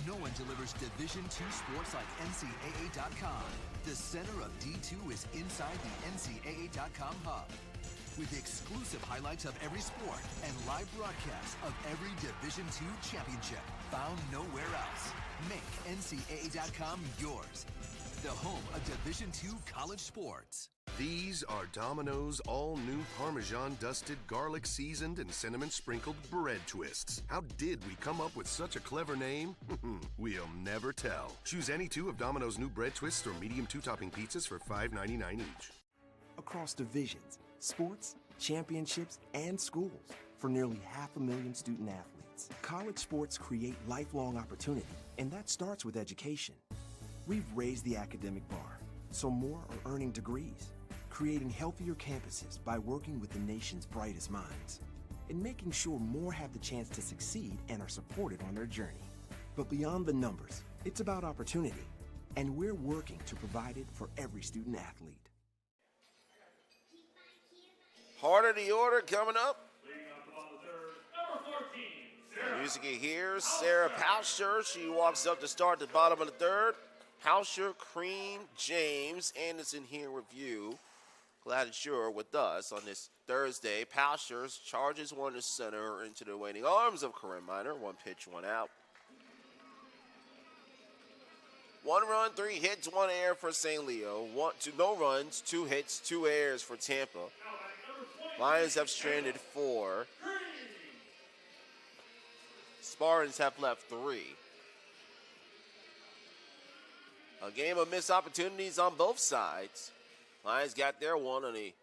no one delivers Division II sports like NCAA.com. The center of D2 is inside the NCAA.com hub, with exclusive highlights of every sport and live broadcasts of every Division II championship found nowhere else. Make NCAA.com yours, the home of Division II college sports.
These are Domino's all-new Parmesan-dusted, garlic-seasoned, and cinnamon-sprinkled bread twists. How did we come up with such a clever name? We'll never tell. Choose any two of Domino's new bread twists or medium two-topping pizzas for $5.99 each.
Across divisions, sports, championships, and schools for nearly 500,000 student athletes. College sports create lifelong opportunity, and that starts with education. We've raised the academic bar, so more are earning degrees, creating healthier campuses by working with the nation's brightest minds, and making sure more have the chance to succeed and are supported on their journey. But beyond the numbers, it's about opportunity, and we're working to provide it for every student athlete.
Heart of the order coming up.
Number 14, Sarah.
Music here, Sarah Pauscher. She walks up to start the bottom of the third. Pauscher, Cream, James, Anderson here with you. Glad that you're with us on this Thursday. Pauscher charges one to center into the waiting arms of Corinne Minor. One pitch, one out. 1 run, 3 hits, 1 error for St. Leo. No runs, 2 hits, 2 errors for Tampa. Lions have stranded 4. Spartans have left 3. A game of missed opportunities on both sides. Lions got their one on a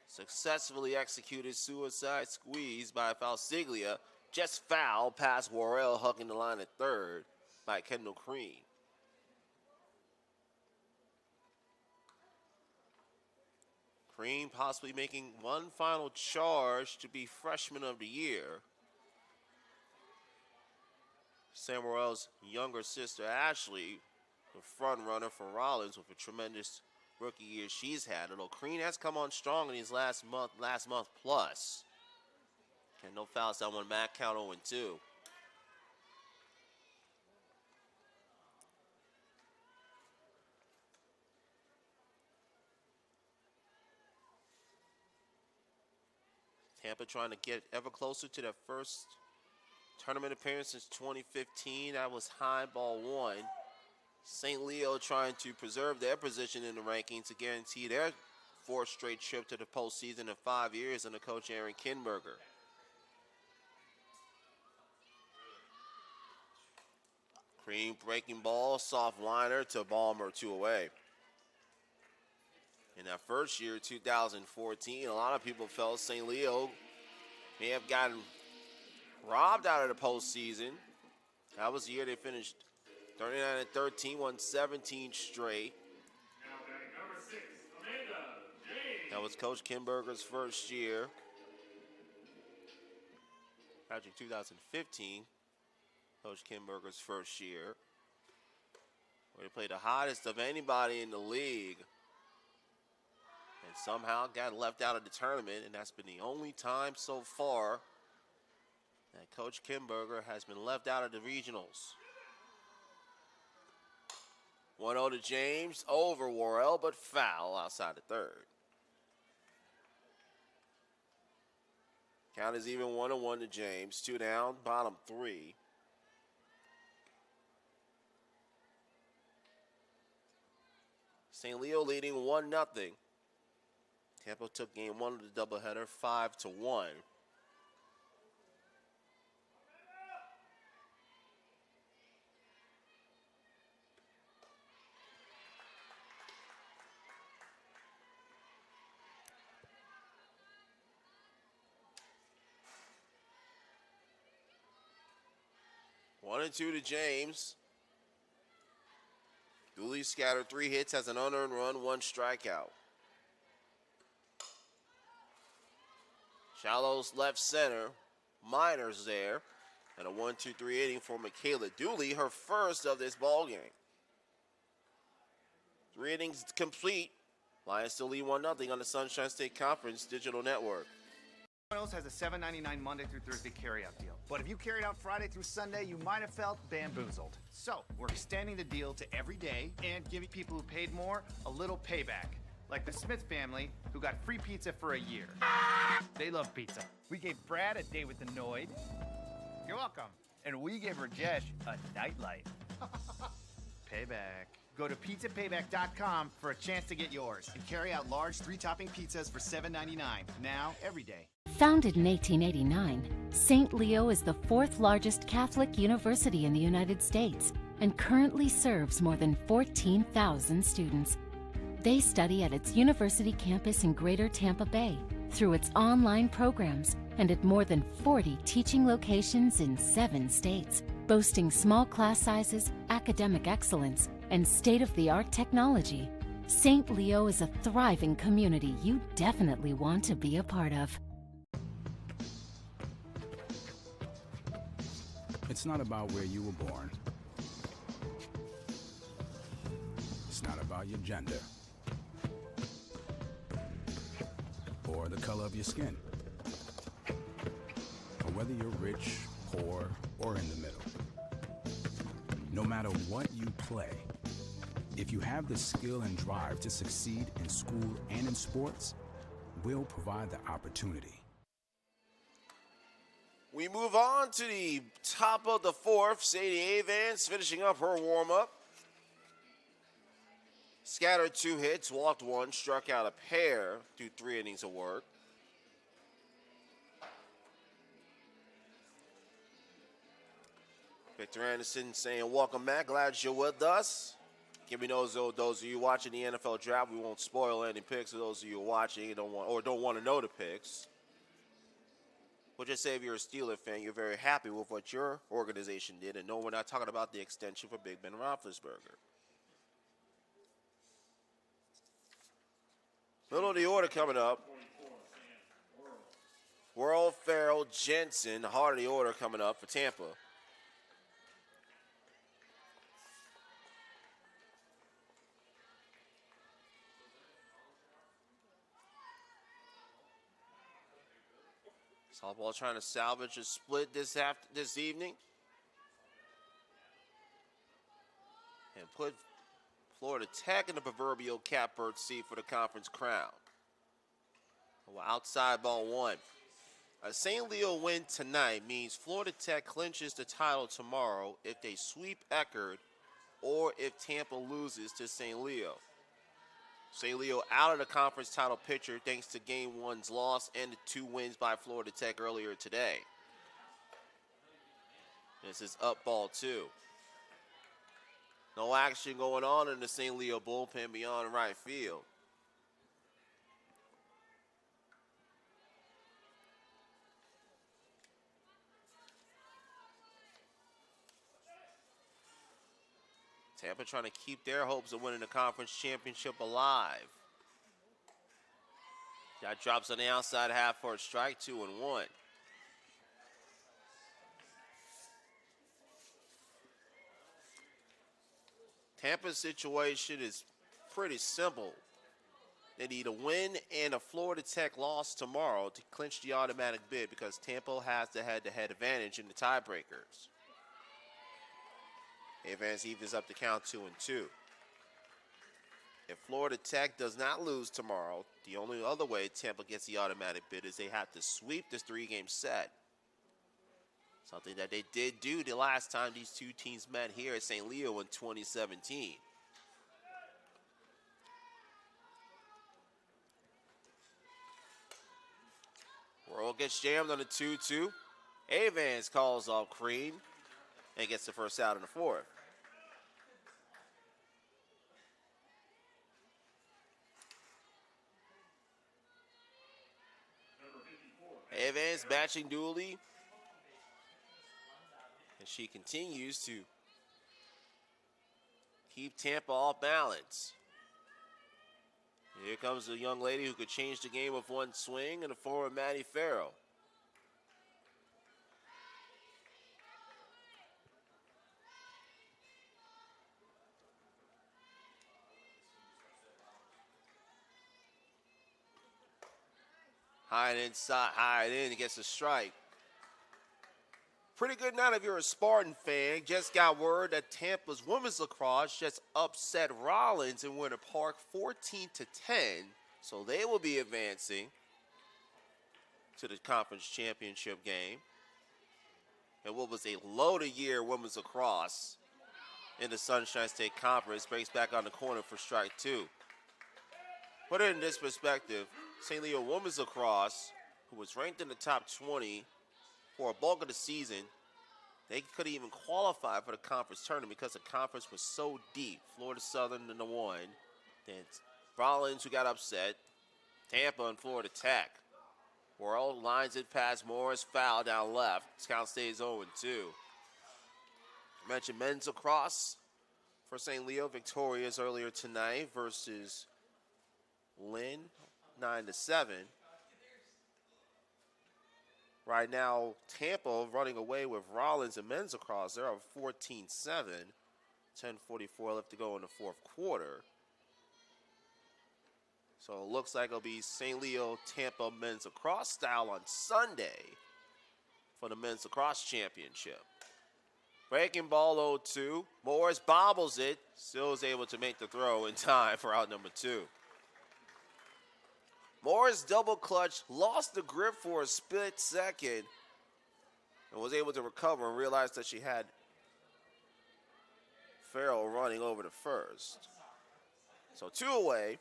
successfully executed suicide squeeze by Falsiglia. Just foul past Worrell, hugging the line at third by Kendall Crean. Crean possibly making one final charge to be freshman of the year. Sam Worrell's younger sister, Ashley, the front runner for Rollins with a tremendous rookie year she's had. Although Crean has come on strong in his last month plus. And no fouls that one back, count 0-2. Tampa trying to get ever closer to their first tournament appearance since 2015. That was high ball 1. St. Leo trying to preserve their position in the rankings to guarantee their 4th straight trip to the postseason in 5 years under coach Aaron Kinberger. Cream breaking ball, soft liner to Balmer, 2 away. In that first year, 2014, a lot of people felt St. Leo may have gotten robbed out of the postseason. That was the year they finished 39-13, won 17 straight.
Number 6, Amanda James.
That was Coach Kinberger's first year. Actually, 2015, Coach Kinberger's first year, where he played the hottest of anybody in the league. and somehow got left out of the tournament, and that's been the only time so far that Coach Kimberger has been left out of the regionals. 1-0 to James over Worrell, but foul outside the third. Count is even 1-1 to James. 2 down, bottom 3. St. Leo leading 1-0. Tampa took game 1 of the doubleheader 5-1. One and 2 to James. Dooley scattered 3 hits, has an unearned run, 1 strikeout. Shallows left center. Miners there. And a 1-2-3 inning for Michaela Dooley, her first of this ball game. 3 innings complete. Lions still lead 1-0 on the Sunshine State Conference Digital Network.
Has a $7.99 Monday through Thursday carryout deal. But if you carried out Friday through Sunday, you might have felt bamboozled. So we're extending the deal to every day and giving people who paid more a little payback. Like the Smith family, who got free pizza for a year. They love pizza. We gave Brad a day with the Noid. You're welcome. And we gave Rajesh a nightlight. Payback. Go to pizzapayback.com for a chance to get yours. And carry out large 3-topping pizzas for $7.99. Now, every day.
Founded in 1889, St. Leo is the 4th largest Catholic university in the United States and currently serves more than 14,000 students. They study at its university campus in Greater Tampa Bay, through its online programs, and at more than 40 teaching locations in 7 states, boasting small class sizes, academic excellence, and state-of-the-art technology. St. Leo is a thriving community you definitely want to be a part of.
It's not about where you were born. It's not about your gender or the color of your skin, or whether you're rich, poor, or in the middle. No matter what you play, if you have the skill and drive to succeed in school and in sports, we'll provide the opportunity.
We move on to the top of the 4th. Sadie Avans finishing up her warm-up. Scattered 2 hits, walked 1, struck out a pair through 3 innings of work. Victor Anderson saying, welcome back, glad you're with us. Give me those of you watching the NFL draft. We won't spoil any picks for those of you watching and don't want to know the picks. We'll just say if you're a Steeler fan, you're very happy with what your organization did, and no, we're not talking about the extension for Big Ben Roethlisberger. Middle of the order coming up. Worrell, Farrell, Jensen, heart of the order coming up for Tampa. Softball trying to salvage a split this evening. And put Florida Tech in the proverbial catbird seat for the conference crown. Outside ball 1. A St. Leo win tonight means Florida Tech clinches the title tomorrow if they sweep Eckerd or if Tampa loses to St. Leo. St. Leo out of the conference title picture thanks to Game 1's loss and the 2 wins by Florida Tech earlier today. This is up ball 2. No action going on in the St. Leo bullpen beyond right field. Tampa trying to keep their hopes of winning the conference championship alive. That drops on the outside half for a strike, 2-1. Tampa's situation is pretty simple. They need a win and a Florida Tech loss tomorrow to clinch the automatic bid because Tampa has the head-to-head advantage in the tiebreakers. Evans evens up the count 2-2. If Florida Tech does not lose tomorrow, the only other way Tampa gets the automatic bid is they have to sweep this three-game set. Something that they did do the last time these two teams met here at St. Leo in 2017. World gets jammed on the 2-2. Evans calls off Crean and gets the first out in the fourth. Evans matching Dooley. And she continues to keep Tampa off balance. Here comes a young lady who could change the game with one swing, and the forward Maddie Farrell. High and inside, high and in, gets a strike. Pretty good night if you're a Spartan fan. Just got word that Tampa's women's lacrosse just upset Rollins in Winter Park 14-10. So they will be advancing to the conference championship game. And what was a loaded year women's lacrosse in the Sunshine State Conference breaks back on the corner for strike two. Put it in this perspective, St. Leo women's lacrosse, who was ranked in the top 20 for a bulk of the season, they couldn't even qualify for the conference tournament because the conference was so deep. Florida Southern in the one, then Rollins who got upset, Tampa and Florida Tech. World lines it past Morris, foul down left. This count stays 0-2. I mentioned men's lacrosse for St. Leo, victorious earlier tonight versus Lynn, 9-7. Right now, Tampa running away with Rollins and men's lacrosse. They're up 14-7. 10:44 left to go in the fourth quarter. So it looks like it'll be St. Leo, Tampa men's lacrosse style on Sunday for the men's lacrosse championship. Breaking ball 0-2. Morris bobbles it. Still is able to make the throw in time for out number 2. Morris double clutch, lost the grip for a split second, and was able to recover and realized that she had Farrell running over to first. So 2 away.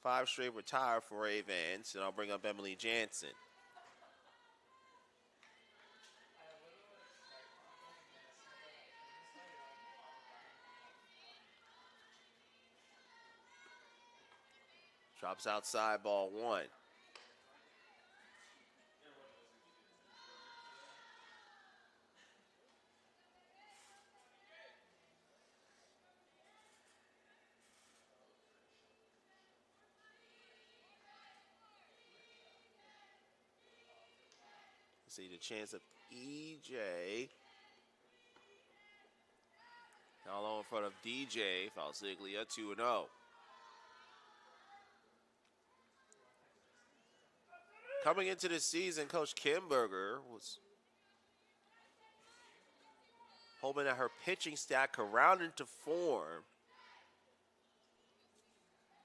5 straight retire for Evans, and I'll bring up Emily Jansen. Drops outside, ball 1. See the chance of EJ. Now low in front of DJ. Falsiglia 2-0. Coming into this season, Coach Kimberger was hoping that her pitching stack could round into form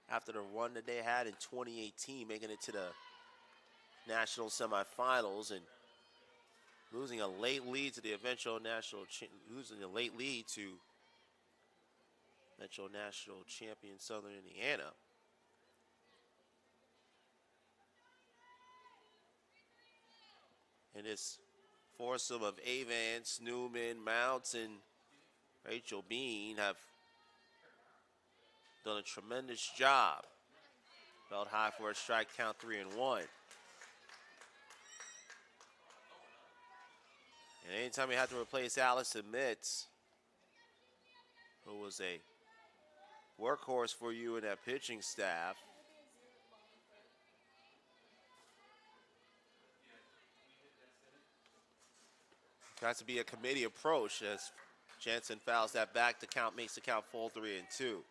after the run that they had in 2018, making it to the national semifinals and losing a late lead to the eventual losing a late lead to eventual national champion Southern Indiana. And this foursome of Avance, Newman, Mounts, and Rachel Bean have done a tremendous job. Felt high for a strike count, 3-1. And anytime you have to replace Allison Mitz, who was a workhorse for you in that pitching staff, has to be a committee approach as Jansen fouls that back. The count makes the count full 3-2.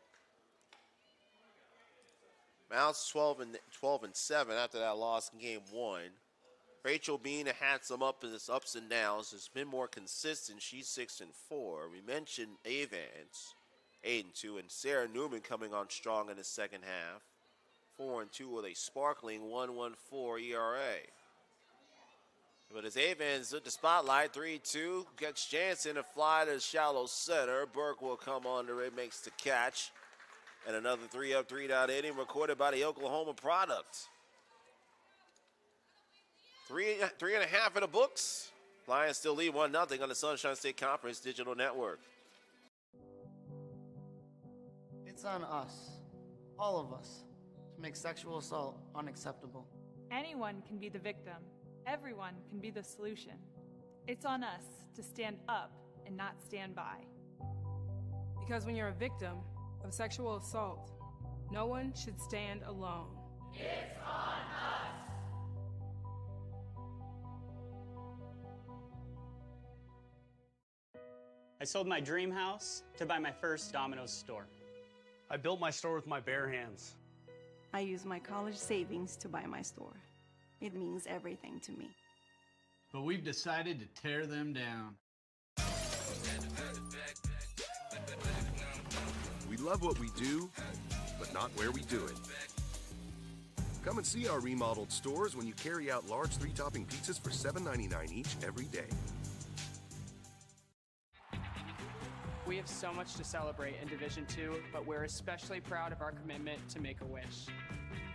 Mounts 12 and 7 after that loss in game 1. Rachel Bean had some ups and downs. Has been more consistent. She's 6 and 4. We mentioned Avance, 8 and 2, and Sarah Newman coming on strong in the second half, 4 and 2 with a sparkling 1.14 ERA. But as Avans took the spotlight, 3-2, gets Jansen to fly to shallow center. Burke will come under it, makes the catch. And another 3-up, 3-down inning recorded by the Oklahoma product. 3.5 in the books. Lions still lead 1-0 on the Sunshine State Conference Digital Network.
It's on us, all of us, to make sexual assault unacceptable.
Anyone can be the victim. Everyone can be the solution. It's on us to stand up and not stand by.
Because when you're a victim of sexual assault, no one should stand alone.
It's on us.
I sold my dream house to buy my first Domino's store.
I built my store with my bare hands.
I used my college savings to buy my store. It means everything to me.
But we've decided to tear them down.
We love what we do, but not where we do it. Come and see our remodeled stores when you carry out large 3-topping pizzas for $7.99 each every day.
We have so much to celebrate in Division II, but we're especially proud of our commitment to Make-A-Wish.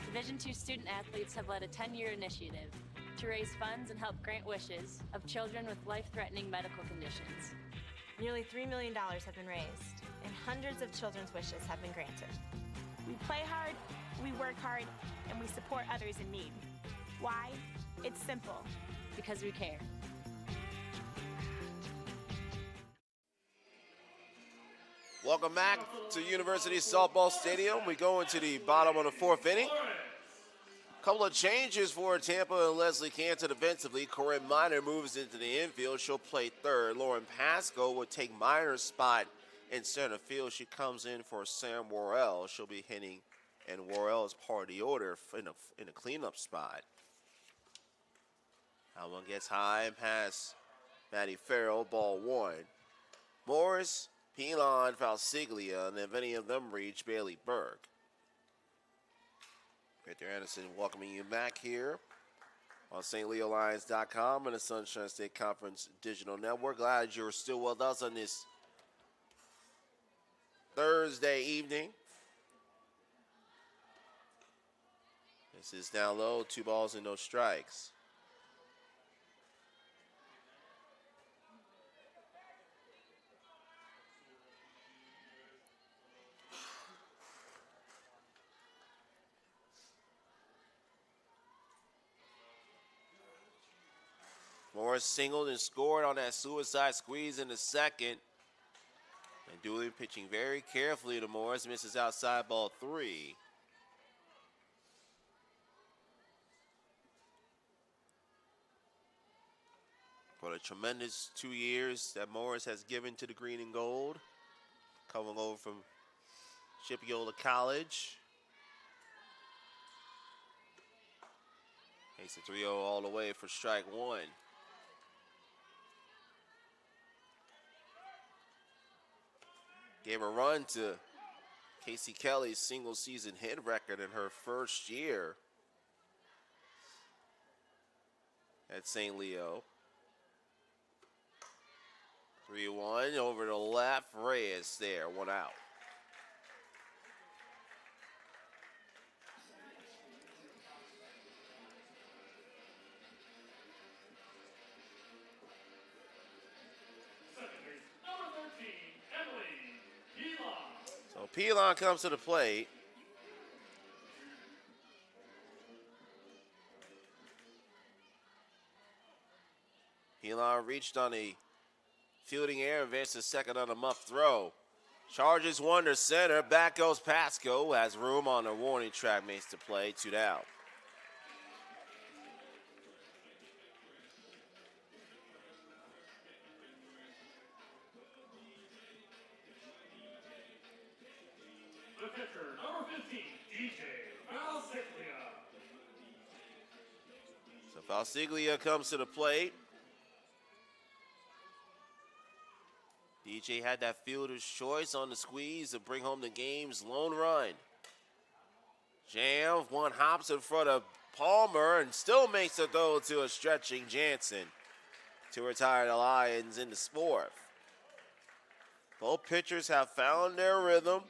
Division II student athletes have led a 10-year initiative to raise funds and help grant wishes of children with life-threatening medical conditions.
Nearly $3 million have been raised, and hundreds of children's wishes have been granted.
We play hard, we work hard, and we support others in need. Why? It's simple.
Because we care.
Welcome back to University Softball Stadium. We go into the bottom of the 4th inning. Couple of changes for Tampa and Leslie Cantor defensively. Corinne Miner moves into the infield. She'll play third. Lauren Pasco will take Miner's spot in center field. She comes in for Sam Worrell. She'll be hitting, and Worrell is part of the order in a cleanup spot. That one gets high and past Maddie Farrell, ball 1. Morris, Pilon, Falsiglia, and if any of them reach, Bailey Burke. Victor Anderson welcoming you back here on stleolions.com and the Sunshine State Conference Digital Network. Glad you're still with us on this Thursday evening. This is down low, 2 balls and no strikes. Morris singled and scored on that suicide squeeze in the second. And Dooley pitching very carefully to Morris, misses outside, ball 3. For the tremendous 2 years that Morris has given to the green and gold, coming over from Shipyola College. Takes a 3-0 all the way for strike 1. Gave a run to Casey Kelly's single season hit record in her first year at St. Leo. 3-1 over the left. Reyes there, 1 out. So Pilon comes to the plate. Pilon reached on a fielding error, advances second on a muff throw. Charges 1 to center. Back goes Pasco. Has room on the warning track, makes the play. 2 down.
The pitcher, number 15, DJ
Valsiglia comes to the plate. DJ had that fielder's choice on the squeeze to bring home the game's lone run. Jam, one hops in front of Palmer and still makes the throw to a stretching Jansen to retire the Lions in the fourth. Both pitchers have found their rhythm.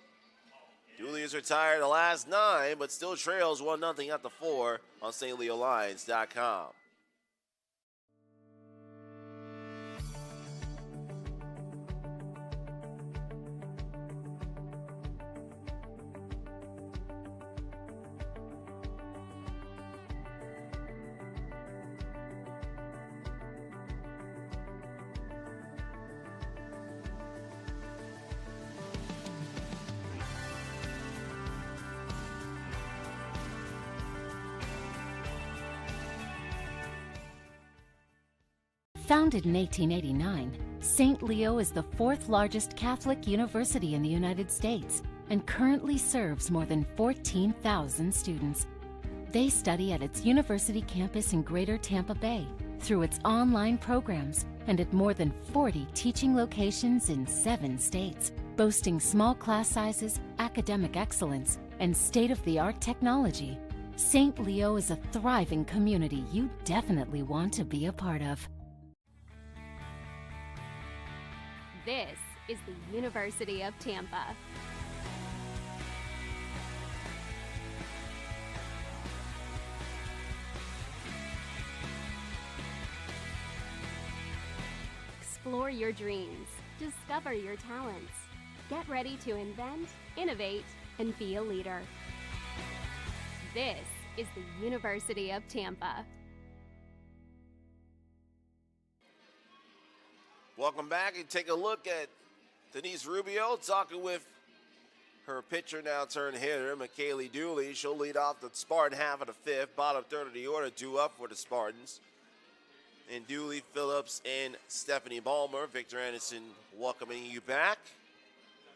Dooley has retired the last 9, but still trails 1-0 at the 4 on stLeolions.com.
Founded in 1889, St. Leo is the 4th largest Catholic university in the United States and currently serves more than 14,000 students. They study at its university campus in Greater Tampa Bay, through its online programs, and at more than 40 teaching locations in 7 states, boasting small class sizes, academic excellence, and state-of-the-art technology. St. Leo is a thriving community you definitely want to be a part of.
This is the University of Tampa. Explore your dreams, discover your talents. Get ready to invent, innovate, and be a leader. This is the University of Tampa.
Welcome back and take a look at Denise Rubio talking with her pitcher now turned hitter, McKaylee Dooley. She'll lead off the Spartan half of the 5th, bottom third of the order, due up for the Spartans. And Dooley, Phillips, and Stephanie Ballmer. Victor Anderson welcoming you back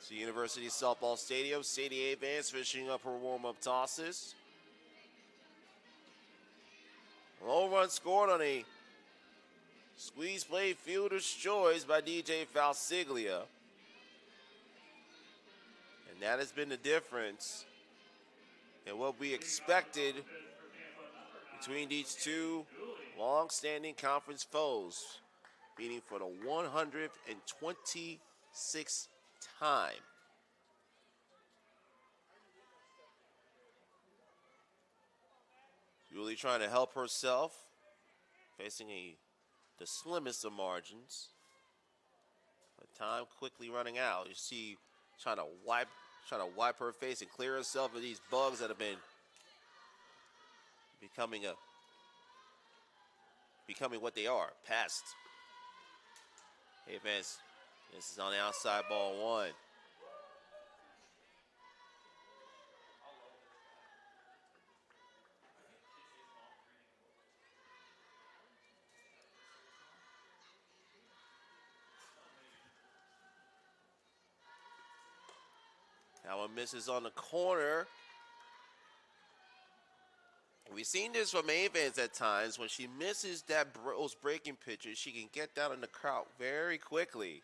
to University Softball Stadium. Sadie Vance finishing up her warm-up tosses. Lone run scored on a squeeze play fielder's choice by DJ Valsiglia. And that has been the difference in what we expected between these two long-standing conference foes, meeting for the 126th time. Julie trying to help herself, facing the slimmest of margins. But time quickly running out. You see, trying to wipe her face and clear herself of these bugs that have been becoming what they are, pests. Hey, Vince, this is on the outside, ball 1. That one misses on the corner. We've seen this from Avans at times. When she misses those breaking pitches, she can get down in the crowd very quickly.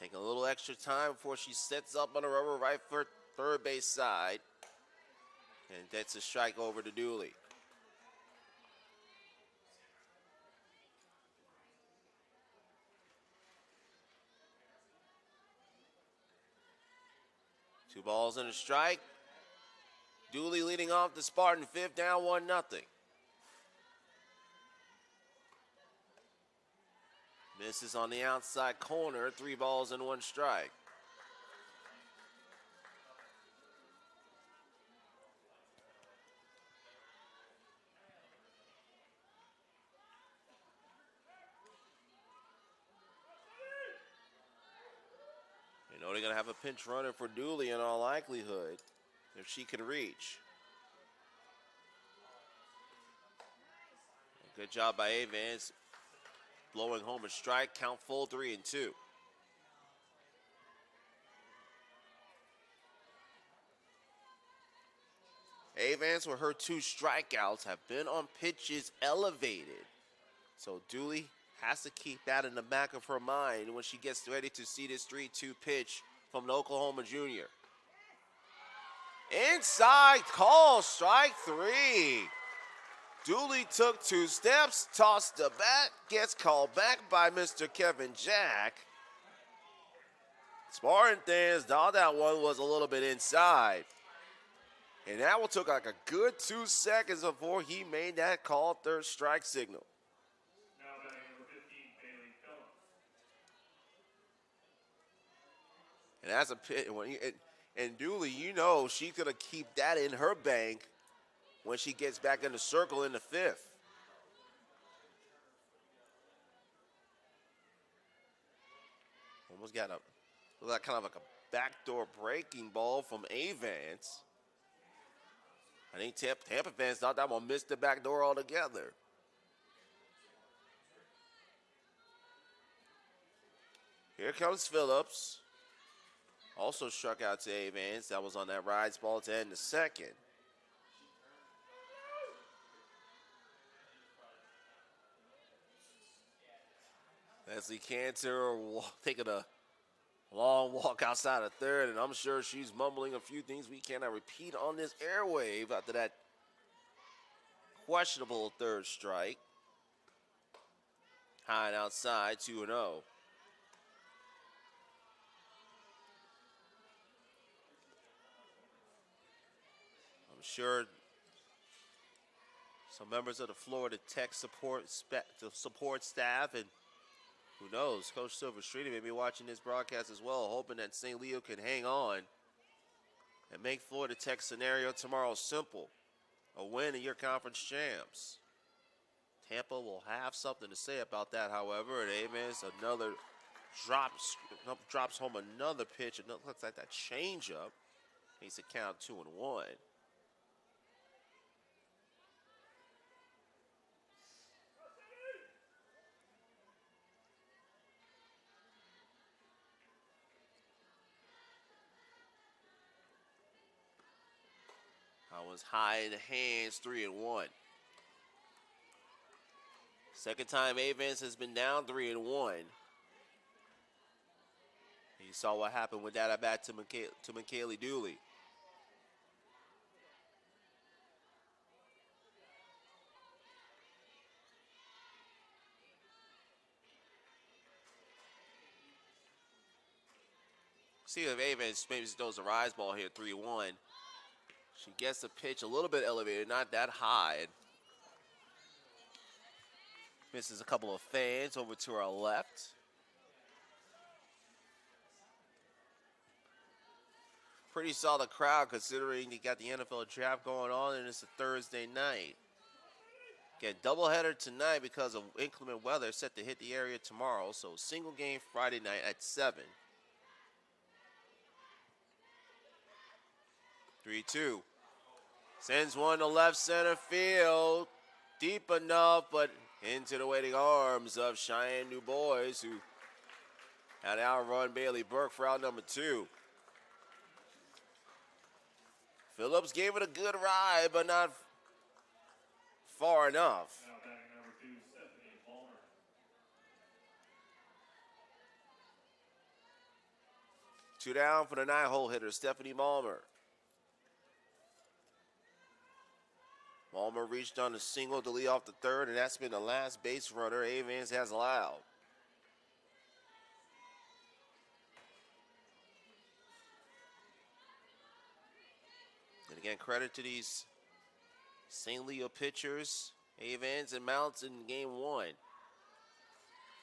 Taking a little extra time before she sets up on the rubber right for third base side. And that's a strike over to Dooley. Two balls and a strike. Dooley leading off the Spartan 5th, down 1-0. Misses on the outside corner, 3 balls and 1 strike. You know they're going to have a pinch runner for Dooley in all likelihood, if she can reach. Good job by Avans, blowing home a strike, count full 3-2. Avance with her 2 strikeouts have been on pitches elevated. So Dooley has to keep that in the back of her mind when she gets ready to see this 3-2 pitch from the Oklahoma junior. Inside call, strike 3. Dooley took 2 steps, tossed the bat, gets called back by Mr. Kevin Jack. Spartans thought that one was a little bit inside. And that one took like a good 2 seconds before he made that call, 3rd strike signal.
Now batting number 15, Bailey Phillips.
And that's a pit. And Dooley, you know, she's going to keep that in her bank when she gets back in the circle in the 5th. Almost got kind of like a backdoor breaking ball from Avance. I think Tampa fans thought that one missed the back door altogether. Here comes Phillips. Also struck out to Avance. That was on that rise ball to end the 2nd. Leslie Cantor taking a long walk outside of 3rd, and I'm sure she's mumbling a few things we cannot repeat on this airwave after that questionable 3rd strike. High and outside, 2-0. I'm sure some members of the Florida Tech support staff, and who knows, Coach Silverstreet may be watching this broadcast as well, hoping that St. Leo can hang on and make Florida Tech's scenario tomorrow simple. A win and your conference champs. Tampa will have something to say about that, however, and Avance another drops home another pitch. It looks like that changeup makes it count 2-1. That was high in the hands, 3-1. Second time Avance has been down 3-1. You saw what happened with that at bat to McKaylee Dooley. See if Avance maybe throws a rise ball here, 3-1. She gets the pitch a little bit elevated, not that high. Misses a couple of fans over to our left. Pretty solid crowd considering you got the NFL draft going on and it's a Thursday night. Again, doubleheader tonight because of inclement weather set to hit the area tomorrow. So single game Friday night at 7. 3-2. Sends one to left center field. Deep enough, but into the waiting arms of Cheyenne Du Bois, who had outrun Bailey Burke for out number 2. Phillips gave it a good ride, but not far enough.
Now batting number 2, Stephanie Palmer.
2 down for the 9-hole hitter, Stephanie Malmer. Malmer reached on a single to lead off the 3rd, and that's been the last base runner Avance has allowed. And again, credit to these St. Leo pitchers, Avance and Mounts in game 1.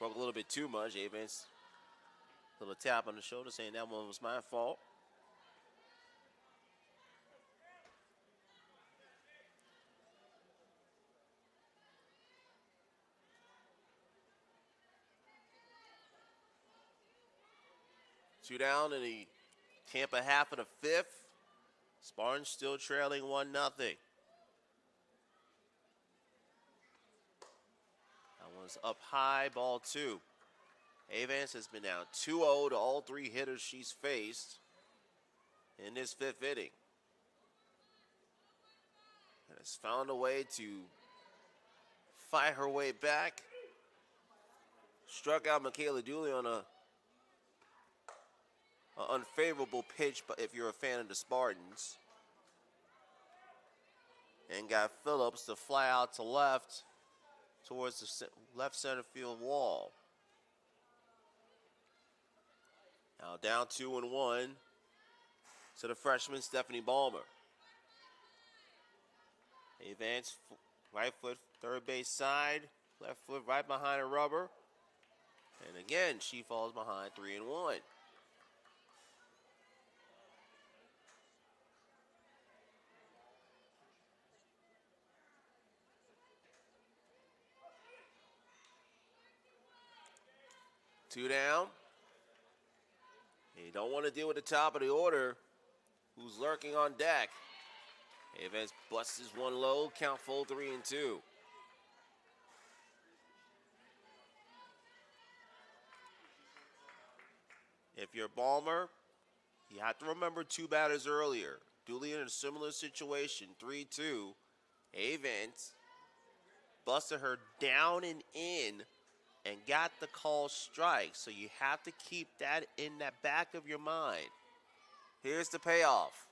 Broke a little bit too much. Avance, a little tap on the shoulder saying that one was my fault. Two down in the Tampa half of the 5th. Spartans still trailing 1-0. That one's up high, ball 2. Avance has been down 2-0 to all 3 hitters she's faced in this 5th inning. has found a way to fight her way back. Struck out Michaela Dooley on an unfavorable pitch, but if you're a fan of the Spartans. And got Phillips to fly out to left towards the left center field wall. Now down 2-1 to the freshman Stephanie Ballmer. Advance right foot third base side, left foot right behind her rubber. And again, she falls behind 3-1. Two down. You don't want to deal with the top of the order. Who's lurking on deck? Evans busts his one low, count full 3-2. If you're Ballmer, you have to remember two batters earlier. Dooley in a similar situation, 3-2. Evans busted her down and in and got the call strike. So you have to keep that in that back of your mind. Here's the payoff.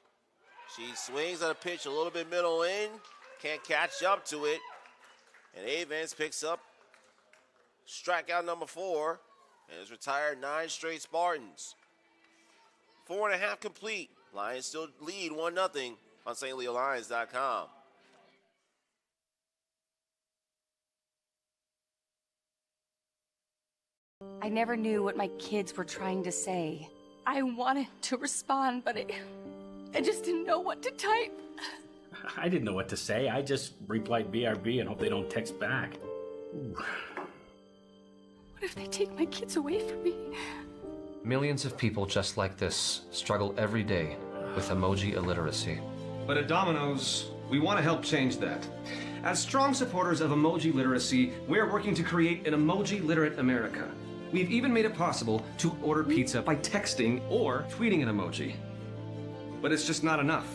She swings on a pitch a little bit middle in, can't catch up to it. And Evans picks up strikeout number 4 and has retired 9 straight Spartans. 4.5 complete. Lions still lead 1-0 on stleolions.com.
I never knew what my kids were trying to say. I wanted to respond, but I just didn't know what to type.
I didn't know what to say. I just replied BRB and hope they don't text back. Ooh.
What if they take my kids away from me?
Millions of people just like this struggle every day with emoji illiteracy.
But at Domino's, we want to help change that. As strong supporters of emoji literacy, we're working to create an emoji-literate America. We've even made it possible to order pizza by texting or tweeting an emoji. But it's just not enough.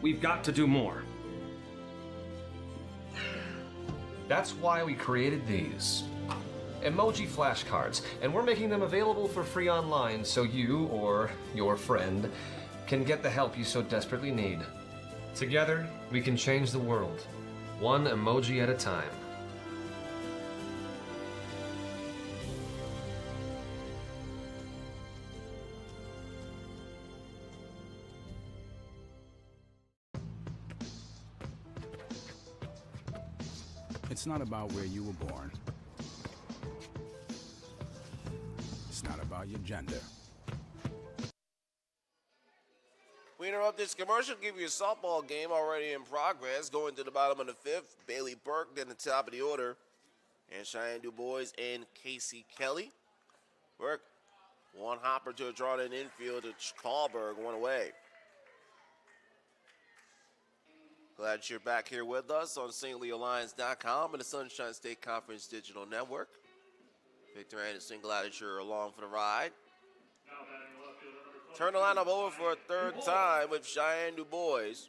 We've got to do more.
That's why we created these emoji flashcards, and we're making them available for free online so you or your friend can get the help you so desperately need. Together, we can change the world, one emoji at a time.
It's not about where you were born. It's not about your gender.
We interrupt this commercial, give you a softball game already in progress. Going to the bottom of the 5th, Bailey Burke at the top of the order. And Cheyenne DuBois and Casey Kelly. Burke, one hopper to a drawn in infield to Kahlberg, one away. Glad you're back here with us on stleolions.com and the Sunshine State Conference Digital Network. Victor Anderson, glad that you're along for the ride. Turn the lineup over for a third time with Cheyenne DuBois.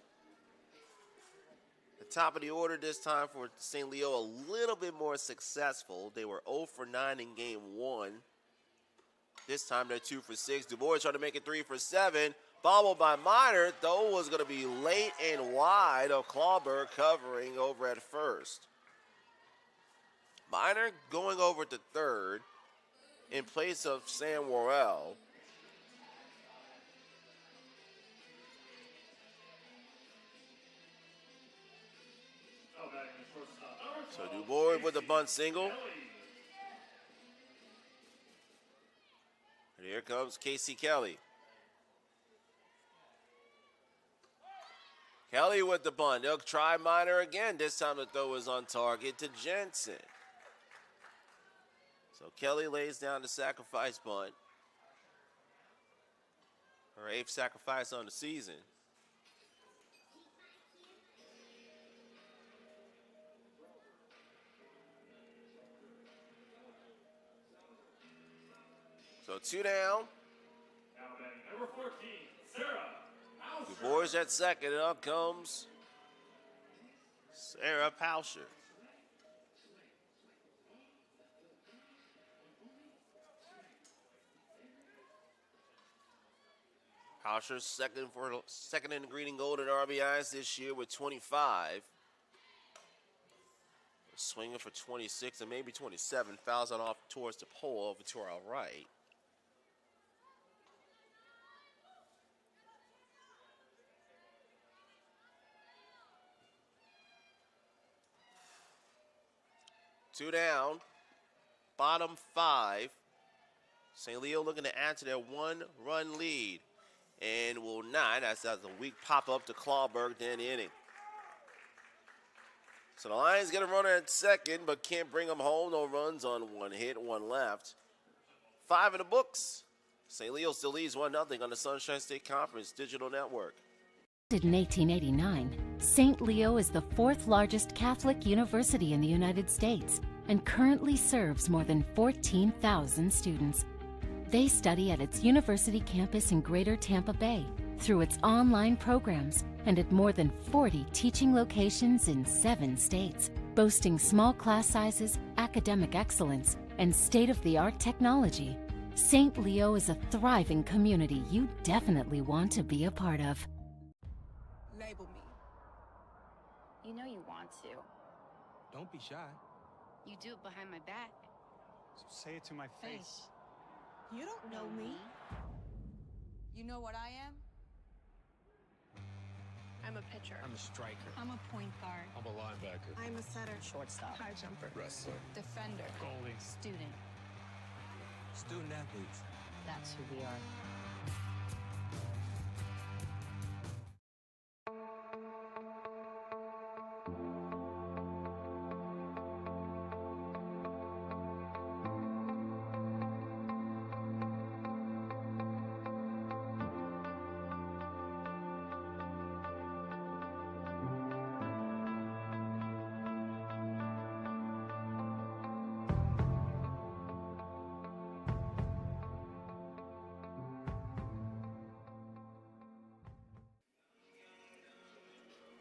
The top of the order this time for St. Leo, a little bit more successful. They were 0 for 9 in game 1. This time they're 2 for 6. DuBois trying to make it 3 for 7. Bobbled by Minor, though, was going to be late and wide of Kahlberg covering over at first. Minor going over to third in place of Sam Worrell. So DuBois with the bunt single. And here comes Casey Kelly. Kelly with the bunt. They'll try Minor again. This time the throw is on target to Jensen. So Kelly lays down the sacrifice bunt. Her 8th sacrifice on the season. So 2 down.
Now batting number 14, Sarah.
DuBois at second, and up comes Sarah Pauscher. Pauscher second in the green and gold in RBIs this year with 25. Swinging for 26 and maybe 27. Fouls it off towards the pole over to our right. Two down. Bottom 5. St. Leo looking to add to their one-run lead. And will not. That's a weak pop-up to Clawberg to end the inning. So the Lions get a runner at second, but can't bring them home. No runs on one hit, one left. 5 in the books. St. Leo still leads 1-0 on the Sunshine State Conference Digital Network.
In 1889, St. Leo is the 4th largest Catholic university in the United States and currently serves more than 14,000 students. They study at its university campus in Greater Tampa Bay, through its online programs, and at more than 40 teaching locations in 7 states, boasting small class sizes, academic excellence, and state-of-the-art technology. St. Leo is a thriving community you definitely want to be a part of.
Label me.
You know you want to.
Don't be shy.
You do it behind my back.
So say it to my face.
You don't know me.
You know what I am?
I'm a pitcher.
I'm a striker.
I'm a point guard.
I'm a linebacker.
I'm a setter.
Shortstop.
High jumper.
Wrestler.
Defender.
Goalie.
Student.
Student athletes.
That's who we are.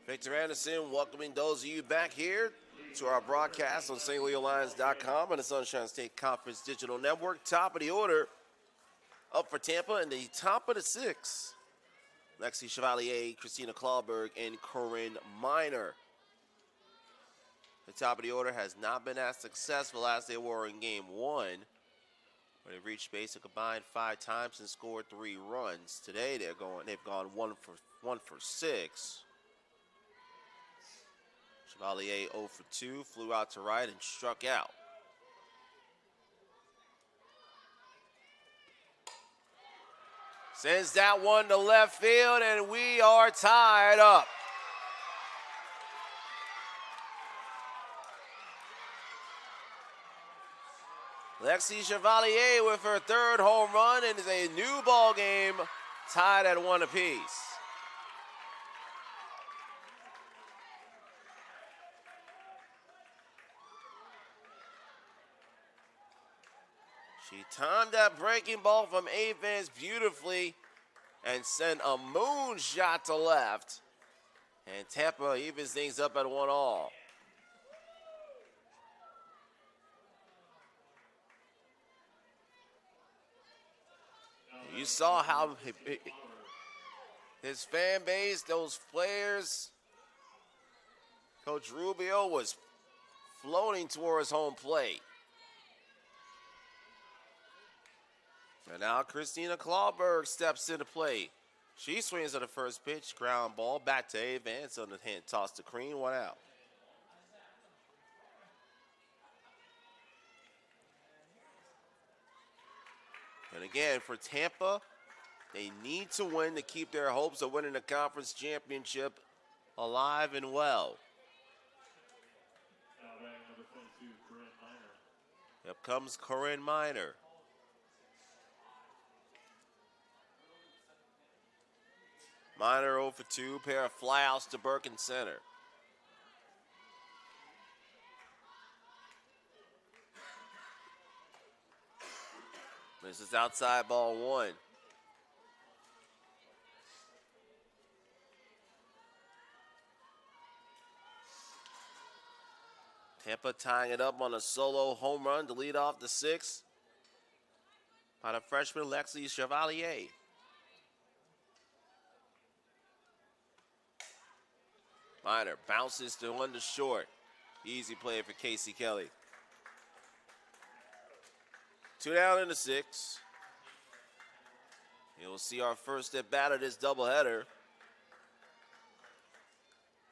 Victor Anderson welcoming those of you back here to our broadcast on stleolions.com and the Sunshine State Conference Digital Network. Top of the order up for Tampa in the top of the 6. Lexi Chevalier, Christina Clawberg, and Corinne Miner. The top of the order has not been as successful as they were in game 1, where they reached base a combined 5 times and scored 3 runs. Today they've gone 1 for 6. Chevalier 0 for 2, flew out to right and struck out. Sends that one to left field, and we are tied up. Lexi Chevalier with her 3rd home run, and it's a new ball game, tied at 1 apiece. She timed that breaking ball from Avance beautifully and sent a moonshot to left. And Tampa evens things up at 1-all. You saw how his fan base, those players, Coach Rubio was floating towards home plate. And now Christina Clawberg steps into play. She swings at the first pitch, ground ball, back to Avance on the hand toss to Crean, 1 out. And again, for Tampa, they need to win to keep their hopes of winning the conference championship alive and well. Up comes Corinne Miner. Miner 0 for 2, pair of flyouts to Burke in center. This is outside ball 1. Tampa tying it up on a solo home run to lead off the sixth by the freshman Lexi Chevalier. Minor bounces to one to short. Easy play for Casey Kelly. 2 down in the sixth. You'll see our first at bat of this doubleheader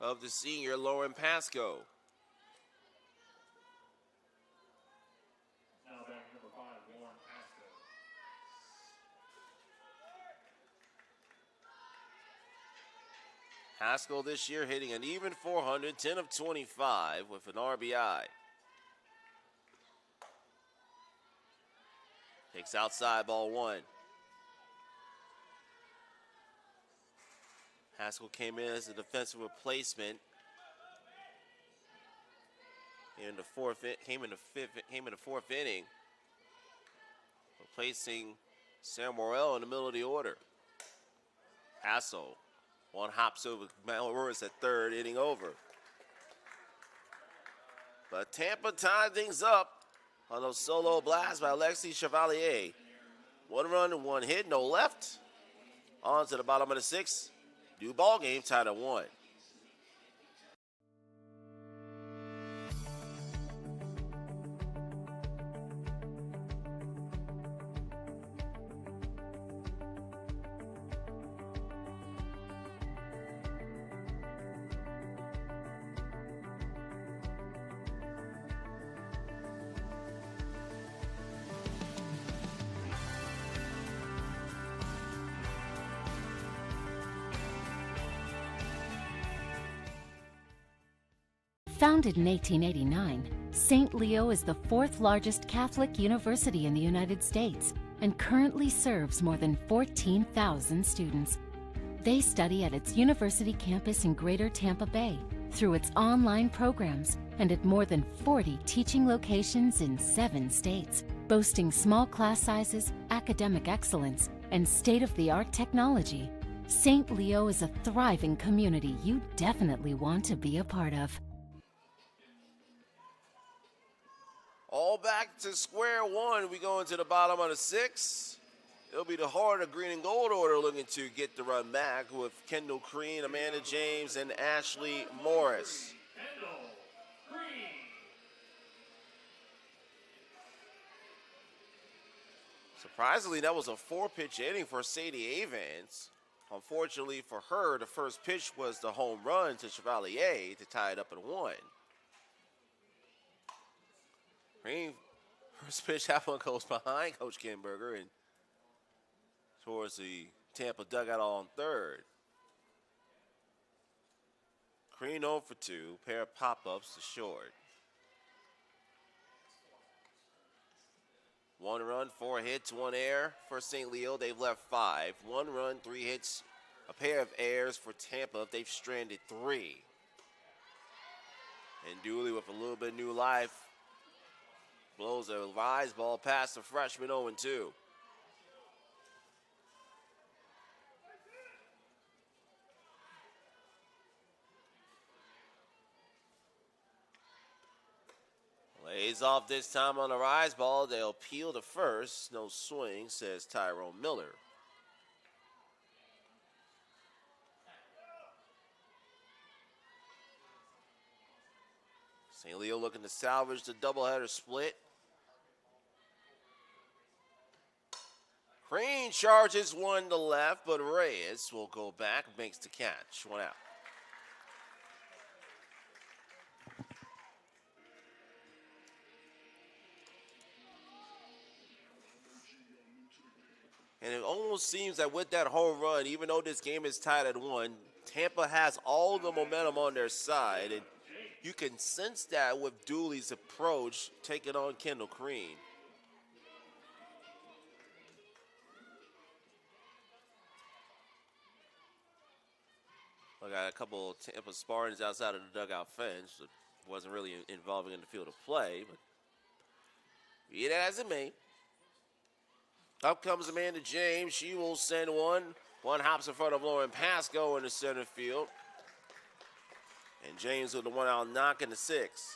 of the senior Lauren Pasco.
Now back number 5, Lauren Pasco.
Haskell this year hitting an even 400, 10 of 25 with an RBI. Takes outside, ball one. Haskell came in as a defensive replacement. Came in the fourth inning, replacing Sam Morrell in the middle of the order. Hassel, one hops over Morris at third, inning over. But Tampa tied things up on a solo blast by Lexi Chevalier. 1 run and 1 hit, no left. On to the bottom of the sixth. New ball game, tied at 1.
Founded in 1889, St. Leo is the 4th largest Catholic university in the United States and currently serves more than 14,000 students. They study at its university campus in Greater Tampa Bay, through its online programs, and at more than 40 teaching locations in 7 states, boasting small class sizes, academic excellence, and state-of-the-art technology. St. Leo is a thriving community you definitely want to be a part of.
All back to square one. We go into the bottom of the sixth. It'll be the heart of green and gold order looking to get the run back with Kendall Crean, Amanda James, and Ashley Morris.
Kendall Green.
Surprisingly, that was a 4-pitch inning for Sadie Avans. Unfortunately for her, the first pitch was the home run to Chevalier to tie it up at 1. Green, first pitch, that one goes behind Coach Kimberger and towards the Tampa dugout on third. Green 0 for 2, pair of pop-ups to short. 1 run, 4 hits, 1 error for St. Leo. They've left 5. 1 run, 3 hits, a pair of errors for Tampa. They've stranded 3. And Dooley with a little bit of new life blows a rise ball past the freshman 0-2. Lays off this time on the rise ball. They'll peel to first. No swing, says Tyrone Miller. St. Leo looking to salvage the doubleheader split. Green charges one to left, but Reyes will go back, makes the catch. 1 out. And it almost seems that with that home run, even though this game is tied at 1, Tampa has all the momentum on their side. And you can sense that with Dooley's approach, taking on Kendall Crean. I got a couple of Tampa Spartans outside of the dugout fence. It wasn't really involving in the field of play, but be it as it may. Up comes Amanda James. She will send one. One hops in front of Lauren Pasco in the center field. And James with the 1 out knock in the 6th.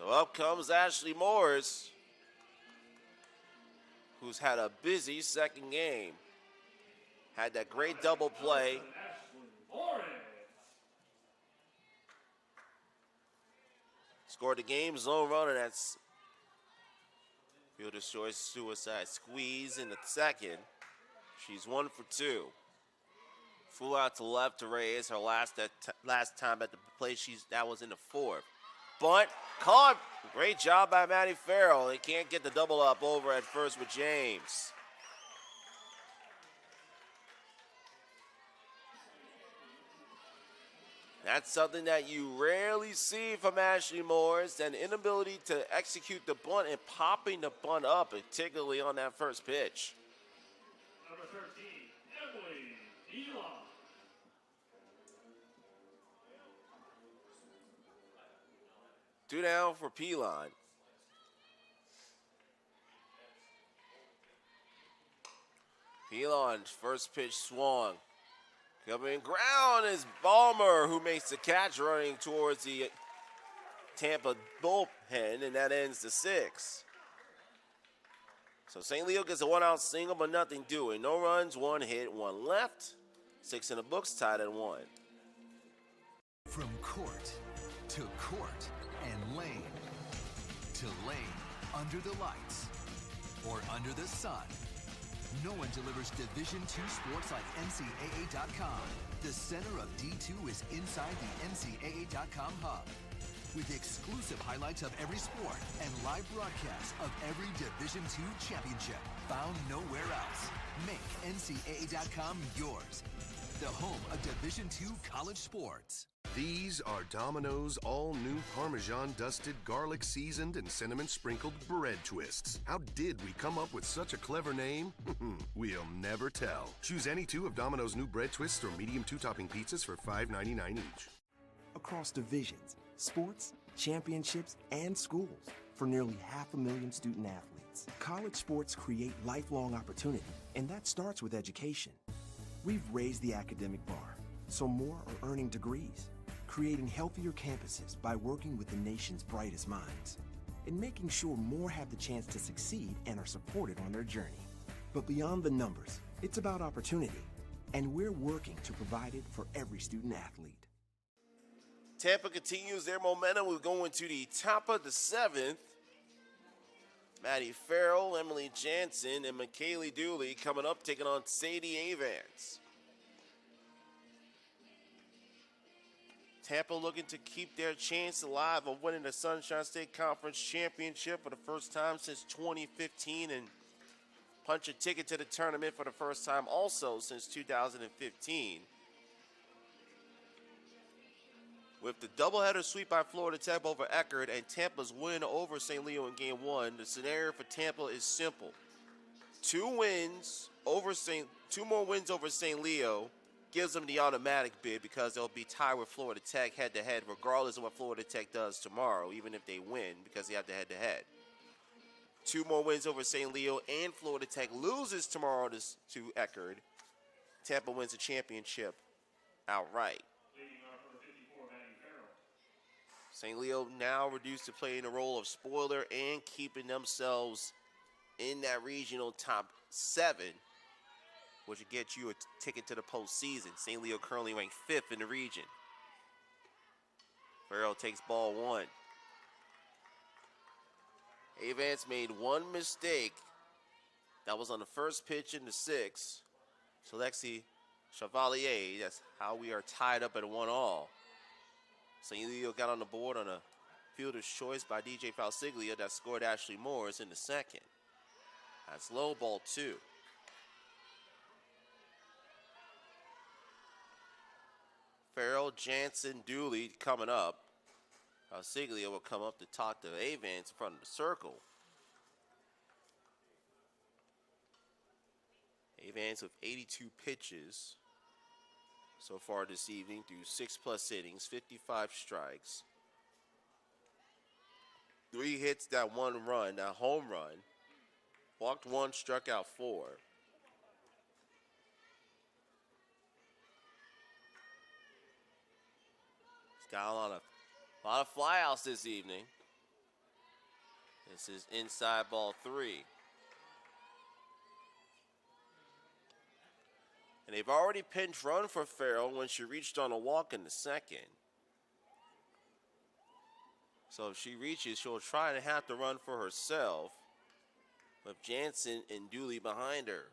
So up comes Ashley Morris, who's had a busy second game. Had that great double play. Scored the game's own run, and that's fielder's choice suicide squeeze in the second. She's 1 for 2. Full out to left to raise her last time at the play. That was in the fourth. Bunt caught. Great job by Maddie Farrell. They can't get the double up over at first with James. That's something that you rarely see from Ashley Morris, an inability to execute the bunt and popping the bunt up, particularly on that first pitch.
Number 13, Emily Elon.
Two down for Pelon. Pelon's first pitch swung. Coming ground is Balmer, who makes the catch running towards the Tampa bullpen, and that ends the 6th. So St. Leo gets a 1-out single, but nothing doing. No runs, 1 hit, 1 left. 6 in the books, tied at 1.
From court to court and lane to lane, under the lights or under the sun. No one delivers Division II sports like NCAA.com. The center of D2 is inside the NCAA.com hub. With exclusive highlights of every sport and live broadcasts of every Division II championship. Found nowhere else. Make NCAA.com yours. The home of Division II college sports.
These are Domino's all-new Parmesan-dusted, garlic-seasoned, and cinnamon-sprinkled bread twists. How did we come up with such a clever name? We'll never tell. Choose any 2 of Domino's new bread twists or medium 2-topping pizzas for $5.99 each.
Across divisions, sports, championships, and schools for nearly 500,000 student athletes. College sports create lifelong opportunity, and that starts with education. We've raised the academic bar, so more are earning degrees, creating healthier campuses by working with the nation's brightest minds, and making sure more have the chance to succeed and are supported on their journey. But beyond the numbers, it's about opportunity, and we're working to provide it for every student athlete.
Tampa continues their momentum. We're going to the top of the 7th. Maddie Farrell, Emily Jansen, and McKaylee Dooley coming up, taking on Sadie Avance. Tampa looking to keep their chance alive of winning the Sunshine State Conference Championship for the first time since 2015 and punch a ticket to the tournament for the first time also since 2015. With the doubleheader sweep by Florida Tech over Eckerd and Tampa's win over St. Leo in Game 1, the scenario for Tampa is simple. 2 more wins over St. Leo gives them the automatic bid because they'll be tied with Florida Tech head-to-head regardless of what Florida Tech does tomorrow, even if they win because they have the head-to-head. 2 more wins over St. Leo and Florida Tech loses tomorrow to Eckerd. Tampa wins the championship outright. St. Leo now reduced to playing the role of spoiler and keeping themselves in that regional top 7, which will get you a ticket to the postseason. St. Leo currently ranked 5th in the region. Farrell takes ball 1. Avance made 1 mistake. That was on the first pitch in the 6th. So Lexi Chevalier, that's how we are tied up at 1-all. St. Leo got on the board on a fielder's choice by DJ Falsiglia that scored Ashley Morris in the 2nd. That's low, ball 2. Farrell, Jansen, Dooley coming up. Falsiglia will come up to talk to Avance in front of the circle. Avance with 82 pitches so far this evening through 6+ innings, 55 strikes. 3 hits, that 1 run, that home run. Walked 1, struck out 4. He's got a lot of flyouts this evening. This is inside ball 3. And they've already pinch run for Farrell when she reached on a walk in the second. So if she reaches, she'll try to have to run for herself with Jansen and Dooley behind her.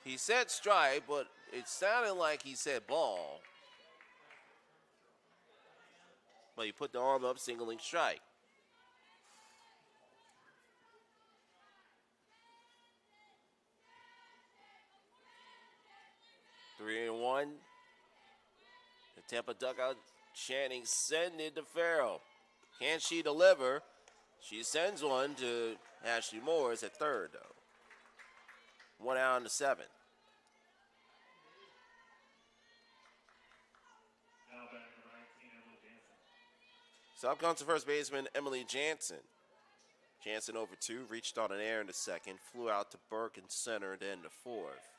He said strike, but it sounded like he said ball. But he put the arm up, singling strike. Three and one. The Tampa dugout chanting, send it to Farrell. Can she deliver? She sends one to Ashley Morris at third, though. 1 out in the 7th.
Now back to 19, Emily Jansen.
So up comes the first baseman, Emily Jansen. Jansen over 2, reached on an air in the 2nd, flew out to Burke in center to end the 4th.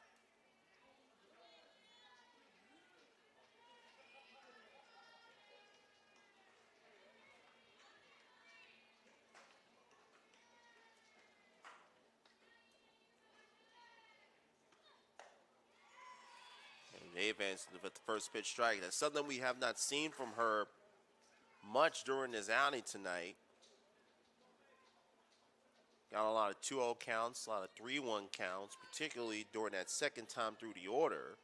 Evans with the first pitch strike. That's something we have not seen from her much during this outing tonight. Got a lot of 2-0 counts, a lot of 3-1 counts, particularly during that second time through the order.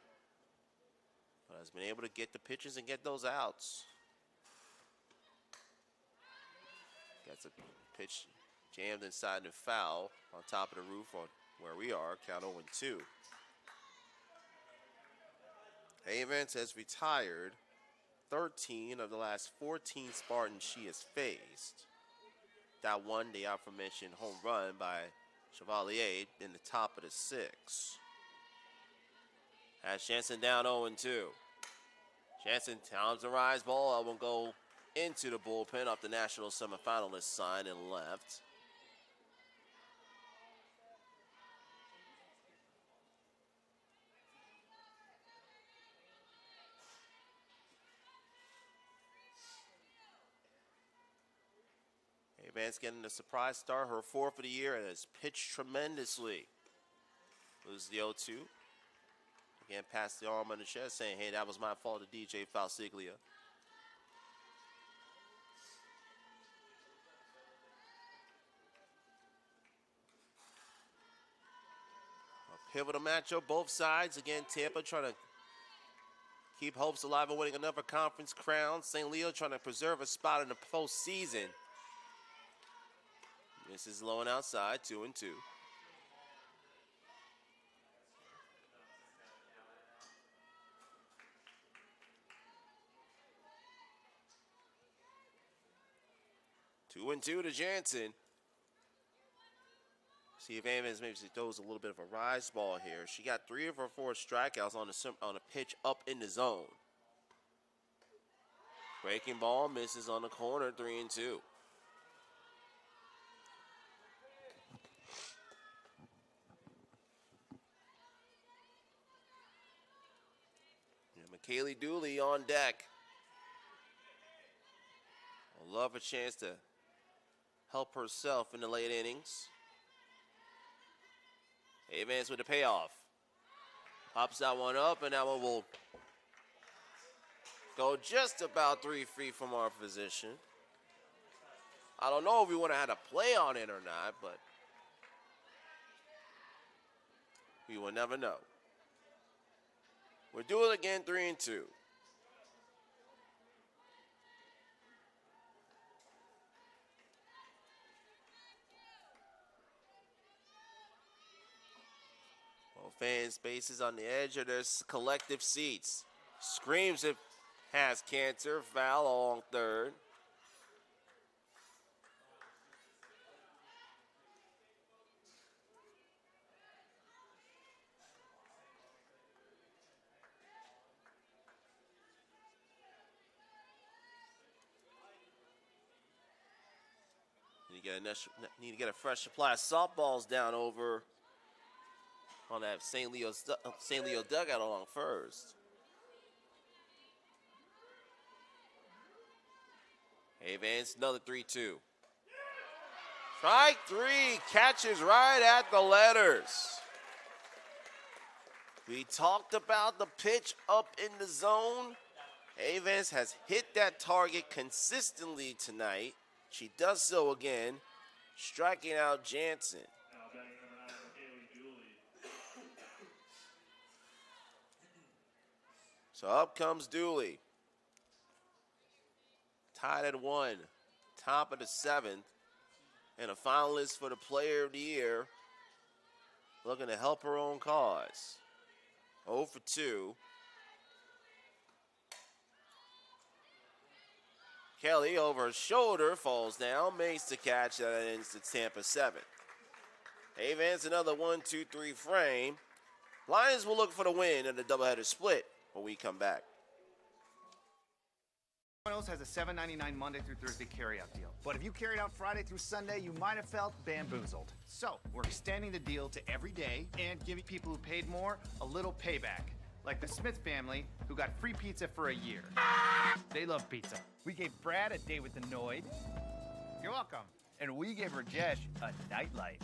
But has been able to get the pitches and get those outs. Got the pitch jammed inside and foul on top of the roof on where we are, count 0-2. Evans has retired 13 of the last 14 Spartans she has faced. That one, the aforementioned home run by Chevalier in the top of the 6th. Has Jansen down 0-2. Jansen times the rise ball. That will go into the bullpen up the national semifinalist sign and left. Evans getting a surprise start, her 4th of the year, and has pitched tremendously. Loses the 0-2. Again, past the arm on the chest, saying, hey, that was my fault to DJ Falsiglia. A pivotal matchup, both sides. Again, Tampa trying to keep hopes alive of winning another conference crown. St. Leo trying to preserve a spot in the postseason. This is low and outside, 2-2. Two and two to Jansen. See if Evans maybe throws a little bit of a rise ball here. She got 3 of her 4 strikeouts on a pitch up in the zone. Breaking ball misses on the corner, 3-2. Kaylee Dooley on deck. I'll love a chance to help herself in the late innings. Evans with the payoff. Pops that one up, and that one will go just about 3 feet from our position. I don't know if we would have had a play on it or not, but we will never know. We'll do it again, 3-2. Well, fan spaces on the edge of their collective seats. Screams it has cancer, foul along third. Need to get a fresh supply of softballs down over on that St. Leo dugout along first. Avance, another 3-2. Strike 3, catches right at the letters. We talked about the pitch up in the zone. Avance has hit that target consistently tonight. She does so again, striking out Jansen. So up comes Dooley. Tied at 1, top of the 7th, and a finalist for the Player of the Year, looking to help her own cause. 0 for 2. Kelly over her shoulder falls down, makes the catch that ends the Tampa 7. Avance another 1-2-3 frame. Lions will look for the win in the doubleheader split when we come back.
Has a $7.99 Monday through Thursday carryout deal. But if you carried out Friday through Sunday, you might have felt bamboozled. So we're extending the deal to every day and giving people who paid more a little payback. Like the Smith family, who got free pizza for a year. They love pizza. We gave Brad a date with the Noid. You're welcome. And we gave Rajesh a nightlight.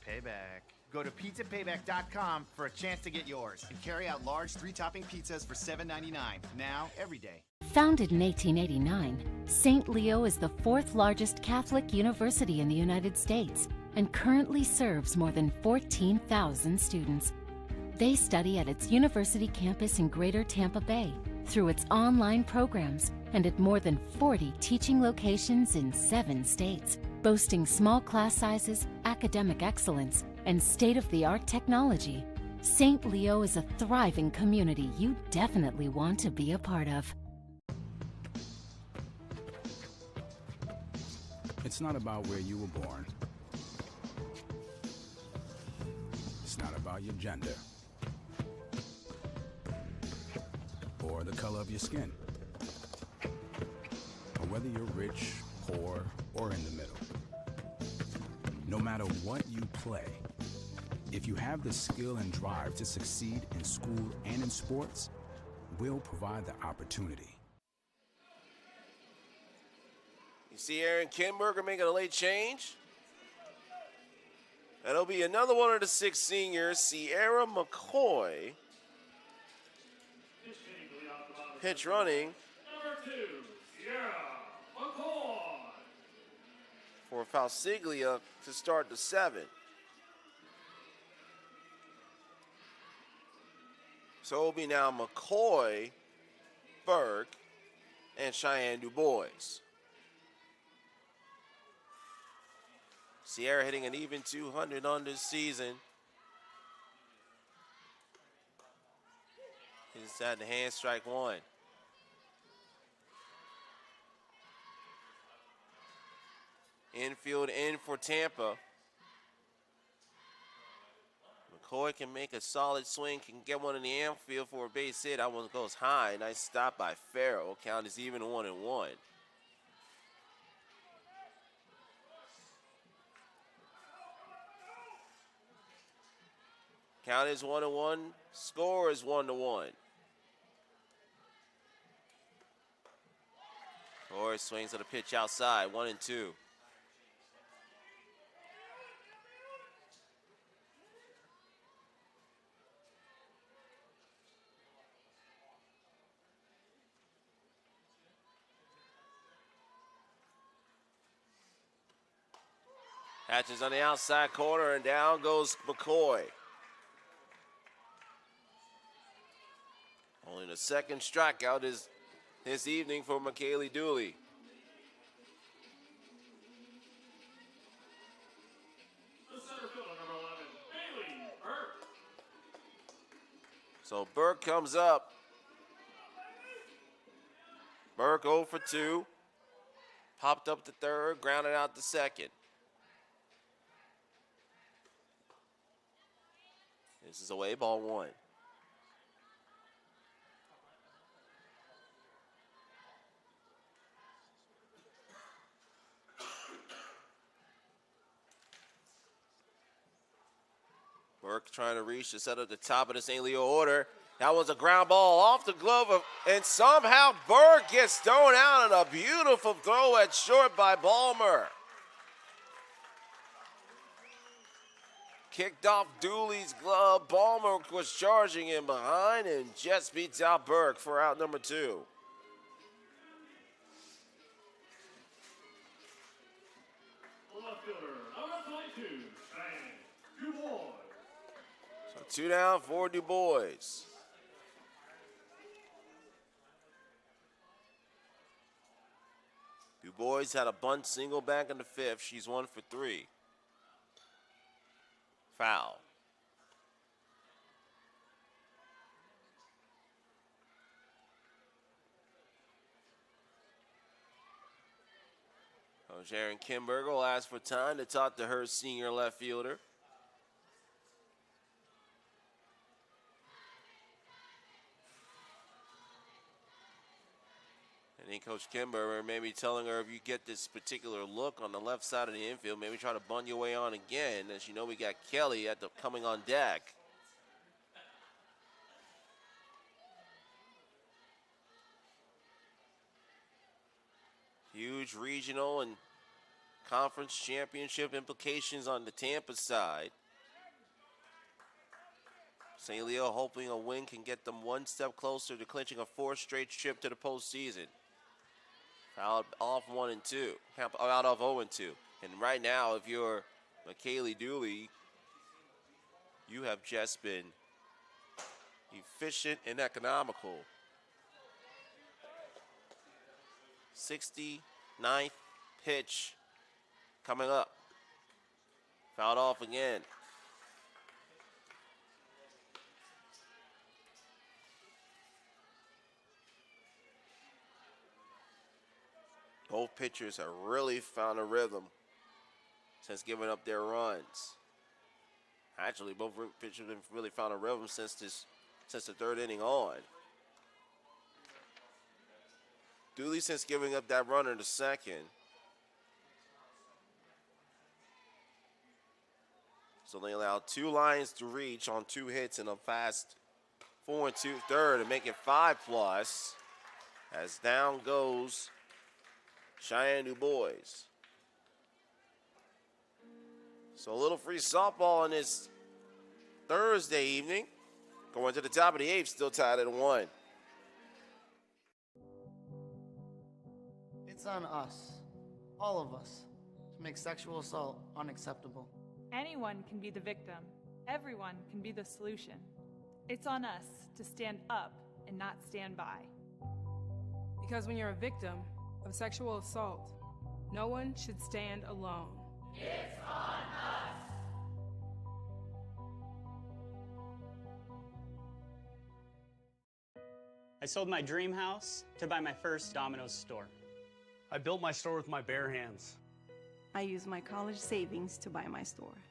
Payback. Go to pizzapayback.com for a chance to get yours. And carry out large 3-topping pizzas for $7.99. Now, every day.
Founded in 1889, St. Leo is the 4th largest Catholic university in the United States and currently serves more than 14,000 students. They study at its university campus in Greater Tampa Bay, through its online programs, and at more than 40 teaching locations in 7 states, boasting small class sizes, academic excellence, and state-of-the-art technology. St. Leo is a thriving community you definitely want to be a part of.
It's not about where you were born. It's not about your gender or the color of your skin, or whether you're rich, poor, or in the middle. No matter what you play, if you have the skill and drive to succeed in school and in sports, we'll provide the opportunity.
You see Aaron Kinberger making a late change. That'll be another one of the 6 seniors, Sierra McCoy. Pitch running.
Number 2, Sierra McCoy.
For Falsiglia to start the 7. So it'll be now McCoy, Burke, and Cheyenne DuBois. Sierra hitting an even 200 on this season. He's at the hand, strike 1. Infield in for Tampa. McCoy can make a solid swing, can get one in the outfield for a base hit. That one goes high. Nice stop by Farrell. Count is even 1-1. Count is 1-1. Score is 1-1. Torres swings at a pitch outside, 1-2. Hatches on the outside corner, and down goes McCoy. Only the second strikeout is this evening for McKaylee Dooley.
The center fielder, number 11, Bailey Burke.
So Burke comes up. Burke 0 for 2. Popped up to third, grounded out to second. This is away, ball 1. Burke trying to reach to set up the top of the St. Leo order. That was a ground ball off the glove of, and somehow Berg gets thrown out on a beautiful throw at short by Ballmer. Kicked off Dooley's glove. Ballmer was charging in behind and just beats out Berg for out number 2.
Left fielder, number 22, Du Bois.
So 2 down for Du Bois. Du Bois had a bunt single back in the 5th. She's 1 for 3. Foul. Sharon Kimberger will ask for time to talk to her senior left fielder. I think Coach Kimberger may be telling her, if you get this particular look on the left side of the infield, maybe try to bunt your way on again. As you know, we got Kelly at the coming on deck. Huge regional and conference championship implications on the Tampa side. St. Leo hoping a win can get them one step closer to clinching a 4th straight trip to the postseason. Out off 1 and 2, out of 0 and 2. And right now, if you're McKaylee Dooley, you have just been efficient and economical. 69th pitch coming up. Fouled off again. Both pitchers have really found a rhythm since giving up their runs. Actually, both pitchers have really found a rhythm since the 3rd inning on. Dooley, since giving up that runner to 2nd. So they allowed 2 lines to reach on 2 hits and a fast 4 and 2/3 to make it 5+. As down goes Cheyenne Du Bois. So a little free softball on this Thursday evening. Going to the top of the 8th, still tied at 1.
It's on us, all of us, to make sexual assault unacceptable.
Anyone can be the victim. Everyone can be the solution. It's on us to stand up and not stand by. Because when you're a victim of sexual assault, no one should stand alone.
It's on us.
I sold my dream house to buy my first Domino's store.
I built my store with my bare hands.
I used my college savings to buy my store.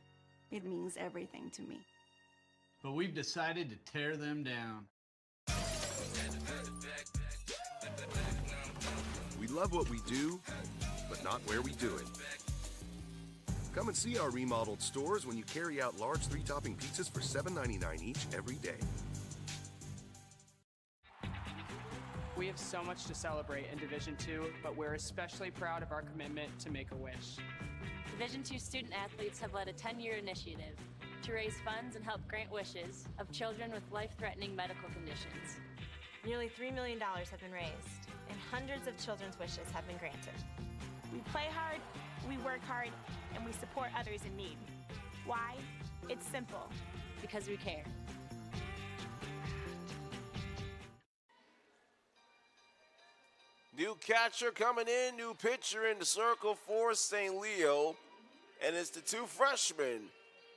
It means everything to me.
But we've decided to tear them down.
We love what we do, but not where we do it. Come and see our remodeled stores when you carry out large 3-topping pizzas for $7.99 each every day.
We have so much to celebrate in Division II, but we're especially proud of our commitment to Make-A-Wish.
Division II student athletes have led a 10-year initiative to raise funds and help grant wishes of children with life-threatening medical conditions.
Nearly $3 million have been raised, and hundreds of children's wishes have been granted.
We play hard, we work hard, and we support others in need. Why? It's simple.
Because we care.
New catcher coming in, new pitcher in the circle for St. Leo. And it's the 2 freshmen,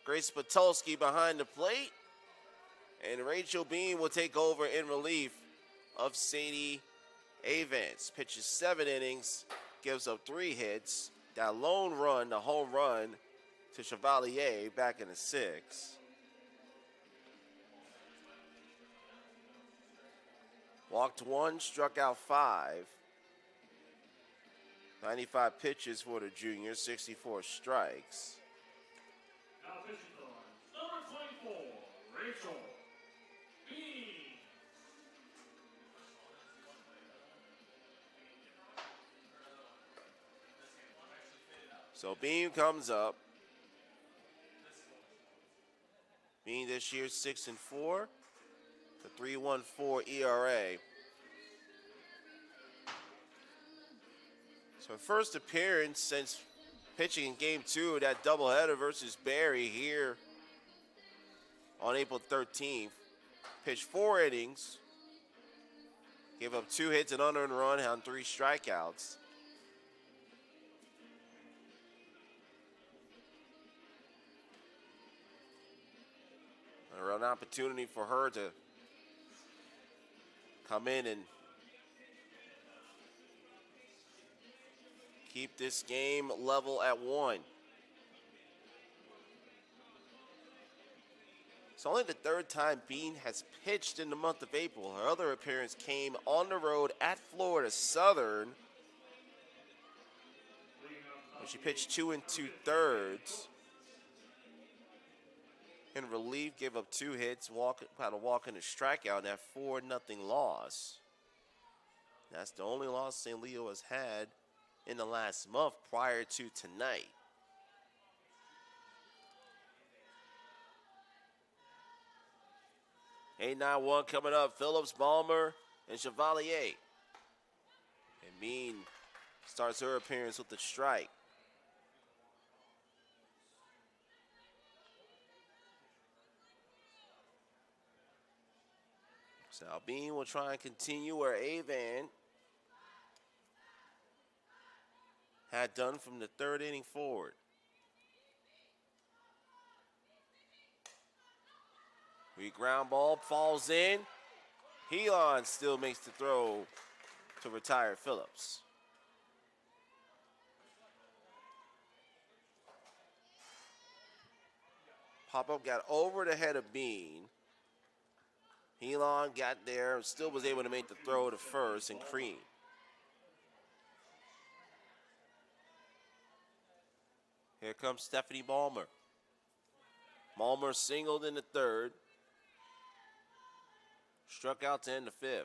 Grace Patulski behind the plate. And Rachel Bean will take over in relief of Sadie Avance. Pitches 7 innings, gives up 3 hits. That lone run, the home run to Chevalier back in the 6th. Walked 1, struck out 5. 95 pitches for the junior, 64 strikes.
Now pitching the line, number 24, Rachel Bean.
So Beam comes up. Beam this year 6-4, the 3.14 ERA. So first appearance since pitching in Game 2 of that doubleheader versus Barry here on April 13th. Pitched 4 innings, gave up 2 hits and unearned run on 3 strikeouts. An opportunity for her to come in and keep this game level at 1. It's only the 3rd time Bean has pitched in the month of April. Her other appearance came on the road at Florida Southern, where she pitched 2 2/3. In relief, gave up 2 hits, had a walk and a strikeout in that 4-0 loss. That's the only loss St. Leo has had in the last month prior to tonight. Eight, 9-1 coming up. Phillips, Balmer, and Chevalier. And Mean starts her appearance with a strike. So Bean will try and continue where Avan had done from the 3rd inning forward. Ground ball falls in. Helon still makes the throw to retire Phillips. Pop-up got over the head of Bean. Helon got there and still was able to make the throw to first and Cream. Here comes Stephanie Balmer. Balmer singled in the 3rd. Struck out to end the 5th.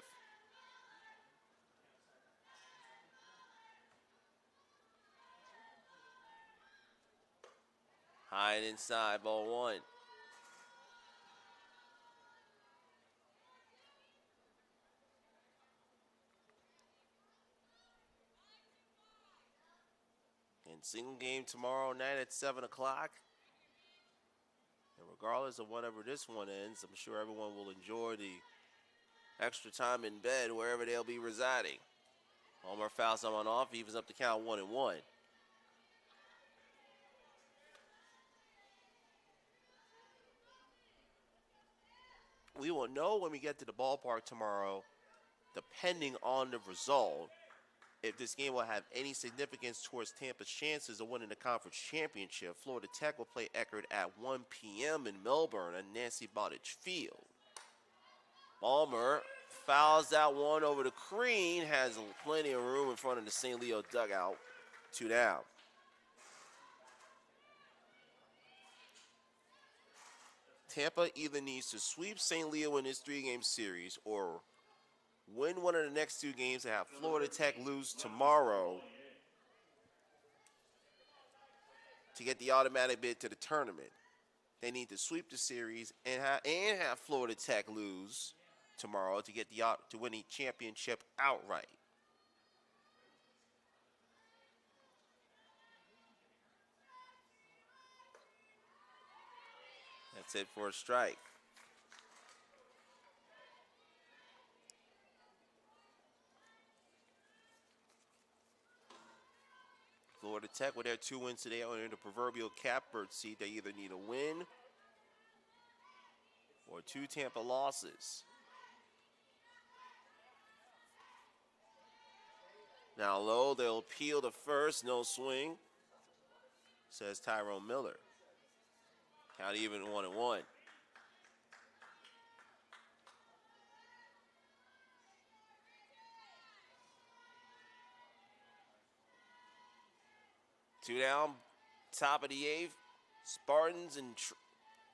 High and inside, ball 1. Single game tomorrow night at 7 o'clock. And regardless of whenever this one ends, I'm sure everyone will enjoy the extra time in bed wherever they'll be residing. Homer fouls someone off, evens up the count 1-1. We will know when we get to the ballpark tomorrow, depending on the result, if this game will have any significance towards Tampa's chances of winning the conference championship. Florida Tech will play Eckerd at 1 p.m. in Melbourne at Nancy Bottage Field. Balmer fouls that one over to Crean, has plenty of room in front of the St. Leo dugout. 2 down. Tampa either needs to sweep St. Leo in this 3-game series or win one of the next 2 games and have Florida Tech lose tomorrow to get the automatic bid to the tournament. They need to sweep the series and have Florida Tech lose tomorrow to get to win the championship outright. That's it for a strike. Florida Tech, with their 2 wins today, are in the proverbial catbird seat. They either need a win or 2 Tampa losses. Now low, they'll peel to first, no swing, says Tyrone Miller. Count even 1-1. Two down, top of the 8th. Spartans and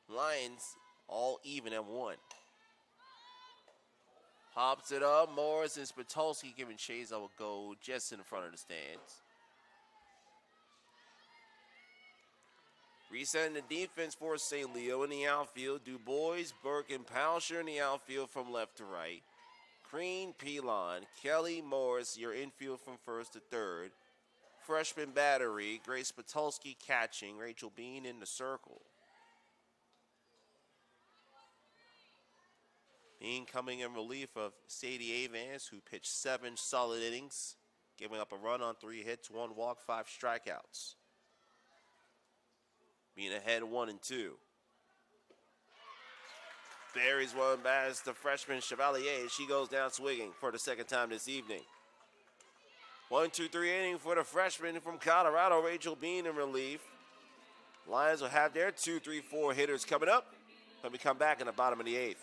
Lions all even at 1. Pops it up. Morris and Spitolski giving chase. I will go just in front of the stands. Resetting the defense for St. Leo in the outfield. Du Bois, Burke, and Palsher in the outfield from left to right. Crean, Pilon, Kelly, Morris, your infield from first to third. Freshman battery, Grace Patulski catching, Rachel Bean in the circle. Bean coming in relief of Sadie Avans, who pitched 7 solid innings, giving up a run on 3 hits, 1 walk, 5 strikeouts. Being ahead 1-2. Buries one past the freshman Chevalier. She goes down swinging for the second time this evening. 1-2-3 inning for the freshman from Colorado, Rachel Bean in relief. Lions will have their 2-3-4 hitters coming up when we come back in the bottom of the 8th.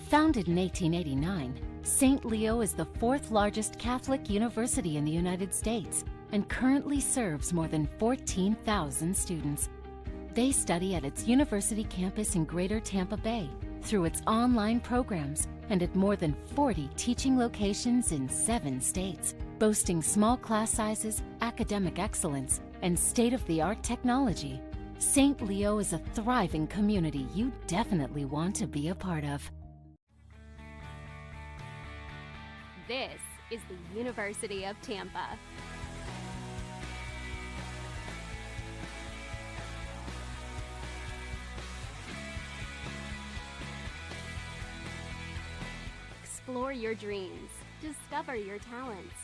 Founded in 1889, St. Leo is the 4th largest Catholic university in the United States and currently serves more than 14,000 students. They study at its university campus in Greater Tampa Bay, through its online programs, and at more than 40 teaching locations in 7 states, boasting small class sizes, academic excellence, and state-of-the-art technology. St. Leo is a thriving community you definitely want to be a part of.
This is the University of Tampa. Explore your dreams, discover your talents.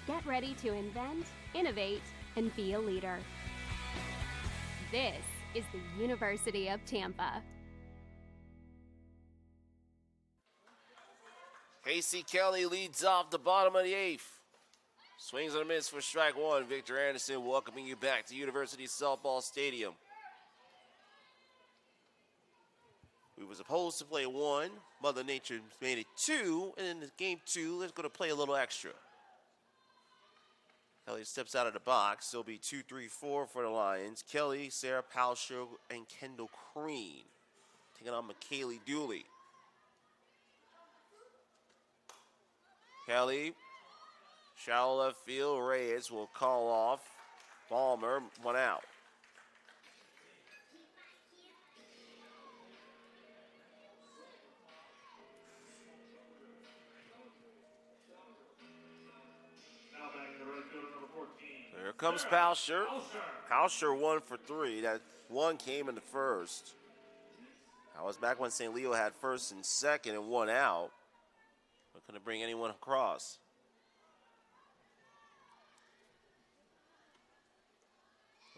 Get ready to invent, innovate, and be a leader. This is the University of Tampa.
Casey Kelly leads off the bottom of the 8th. Swings and a miss for strike 1. Victor Anderson welcoming you back to University Softball Stadium. We were supposed to play 1. Mother Nature made it 2. And in game 2, let's go to play a little extra. Kelly steps out of the box. There'll be 2-3-4 for the Lions. Kelly, Sarah Palsher, and Kendall Crean taking on McKaylee Dooley. Kelly, shallow left field. Reyes will call off. Balmer, 1 out. There comes Palsher. Palsher 1 for 3. That 1 came in the first. That was back when St. Leo had first and second and 1 out. But couldn't bring anyone across.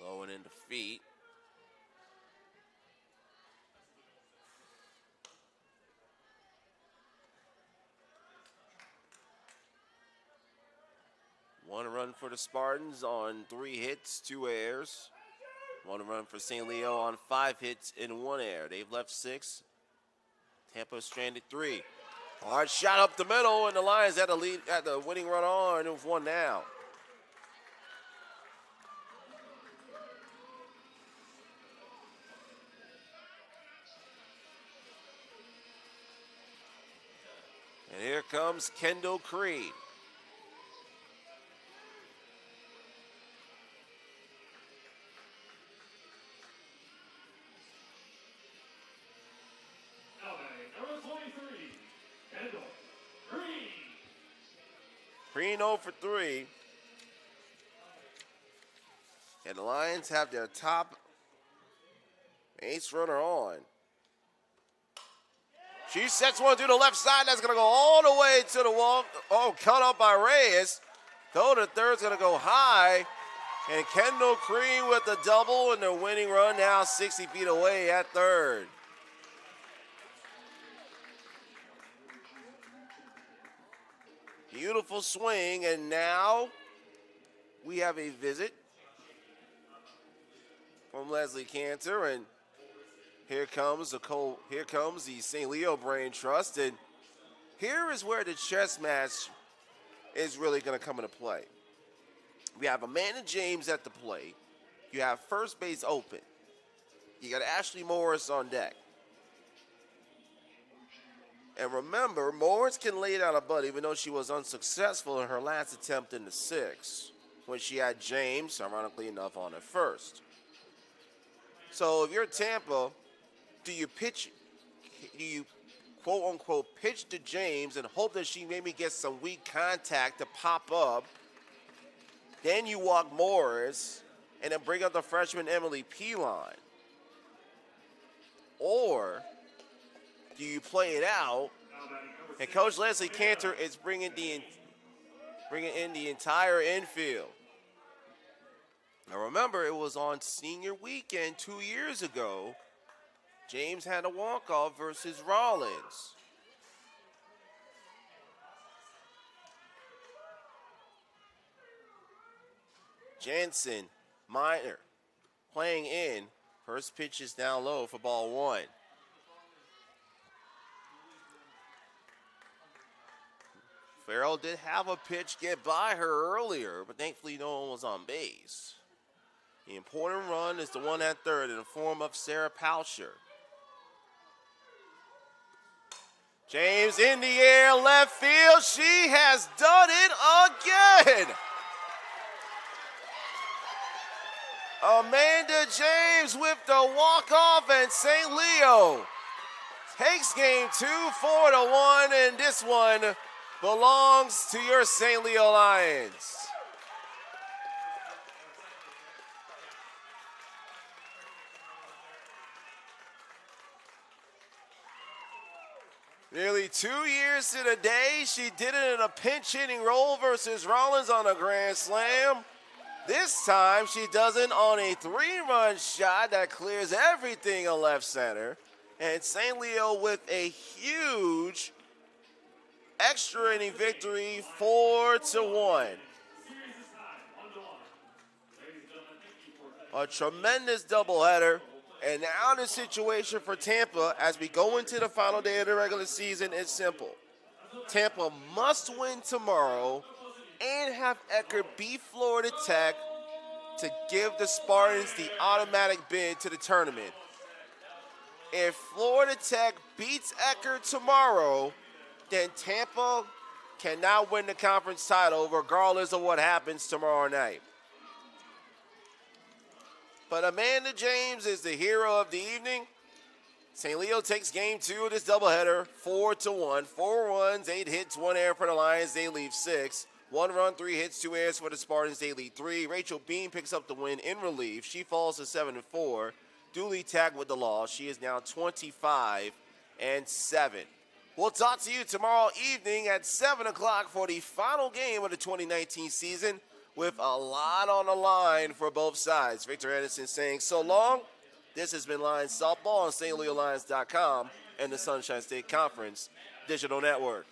Low and into feet. One run for the Spartans on 3 hits, 2 errors. 1 run for St. Leo on 5 hits and 1 error. They've left 6. Tampa stranded 3. Hard shot up the middle, and the Lions had the lead, had the winning run on with 1 down. And here comes Kendall Creed. Crean 0 for 3. And the Lions have their top ace runner on. She sets one through the left side. That's going to go all the way to the wall. Oh, cut up by Reyes. Though the third's going to go high. And Kendall Crean with the double and the winning run now 60 feet away at third. Beautiful swing, and now we have a visit from Leslie Cantor, and here comes the St. Leo Brain Trust, and here is where the chess match is really going to come into play. We have Amanda James at the plate. You have first base open. You got Ashley Morris on deck. And remember, Morris can lay down a butt even though she was unsuccessful in her last attempt in the sixth when she had James, ironically enough, on at first. So if you're Tampa, do you quote-unquote pitch to James and hope that she maybe gets some weak contact to pop up? Then you walk Morris and then bring up the freshman Emily Pilon. Or do you play it out? And Coach Leslie Cantor is bringing in the entire infield. Now remember, it was on senior weekend 2 years ago. James had a walk-off versus Rollins. Jensen, Minor, playing in. First pitch is down low for ball one. Farrell did have a pitch get by her earlier, but thankfully no one was on base. The important run is the one at third in the form of Sarah Poucher. James in the air, left field. She has done it again. Amanda James with the walk-off, and St. Leo takes game 2, 4-1, and this one belongs to your St. Leo Lions. Nearly 2 years to the day, she did it in a pinch-hitting role versus Rollins on a grand slam. This time, she does it on a 3-run shot that clears everything in left center. And St. Leo with a huge extra inning victory, 4-1. A tremendous doubleheader. And now the situation for Tampa as we go into the final day of the regular season is simple. Tampa must win tomorrow and have Eckerd beat Florida Tech to give the Spartans the automatic bid to the tournament. If Florida Tech beats Eckerd tomorrow, then Tampa cannot win the conference title regardless of what happens tomorrow night. But Amanda James is the hero of the evening. St. Leo takes game 2 of this doubleheader, 4-1. 4 runs, 8 hits, 1 error for the Lions. They leave 6. 1 run, 3 hits, 2 errors for the Spartans. They lead 3. Rachel Bean picks up the win in relief. She falls to 7-4. Duly tagged with the loss. She is now 25-7. We'll talk to you tomorrow evening at 7 o'clock for the final game of the 2019 season, with a lot on the line for both sides. Victor Anderson saying so long. This has been Lions Softball on StLeoLions.com and the Sunshine State Conference Digital Network.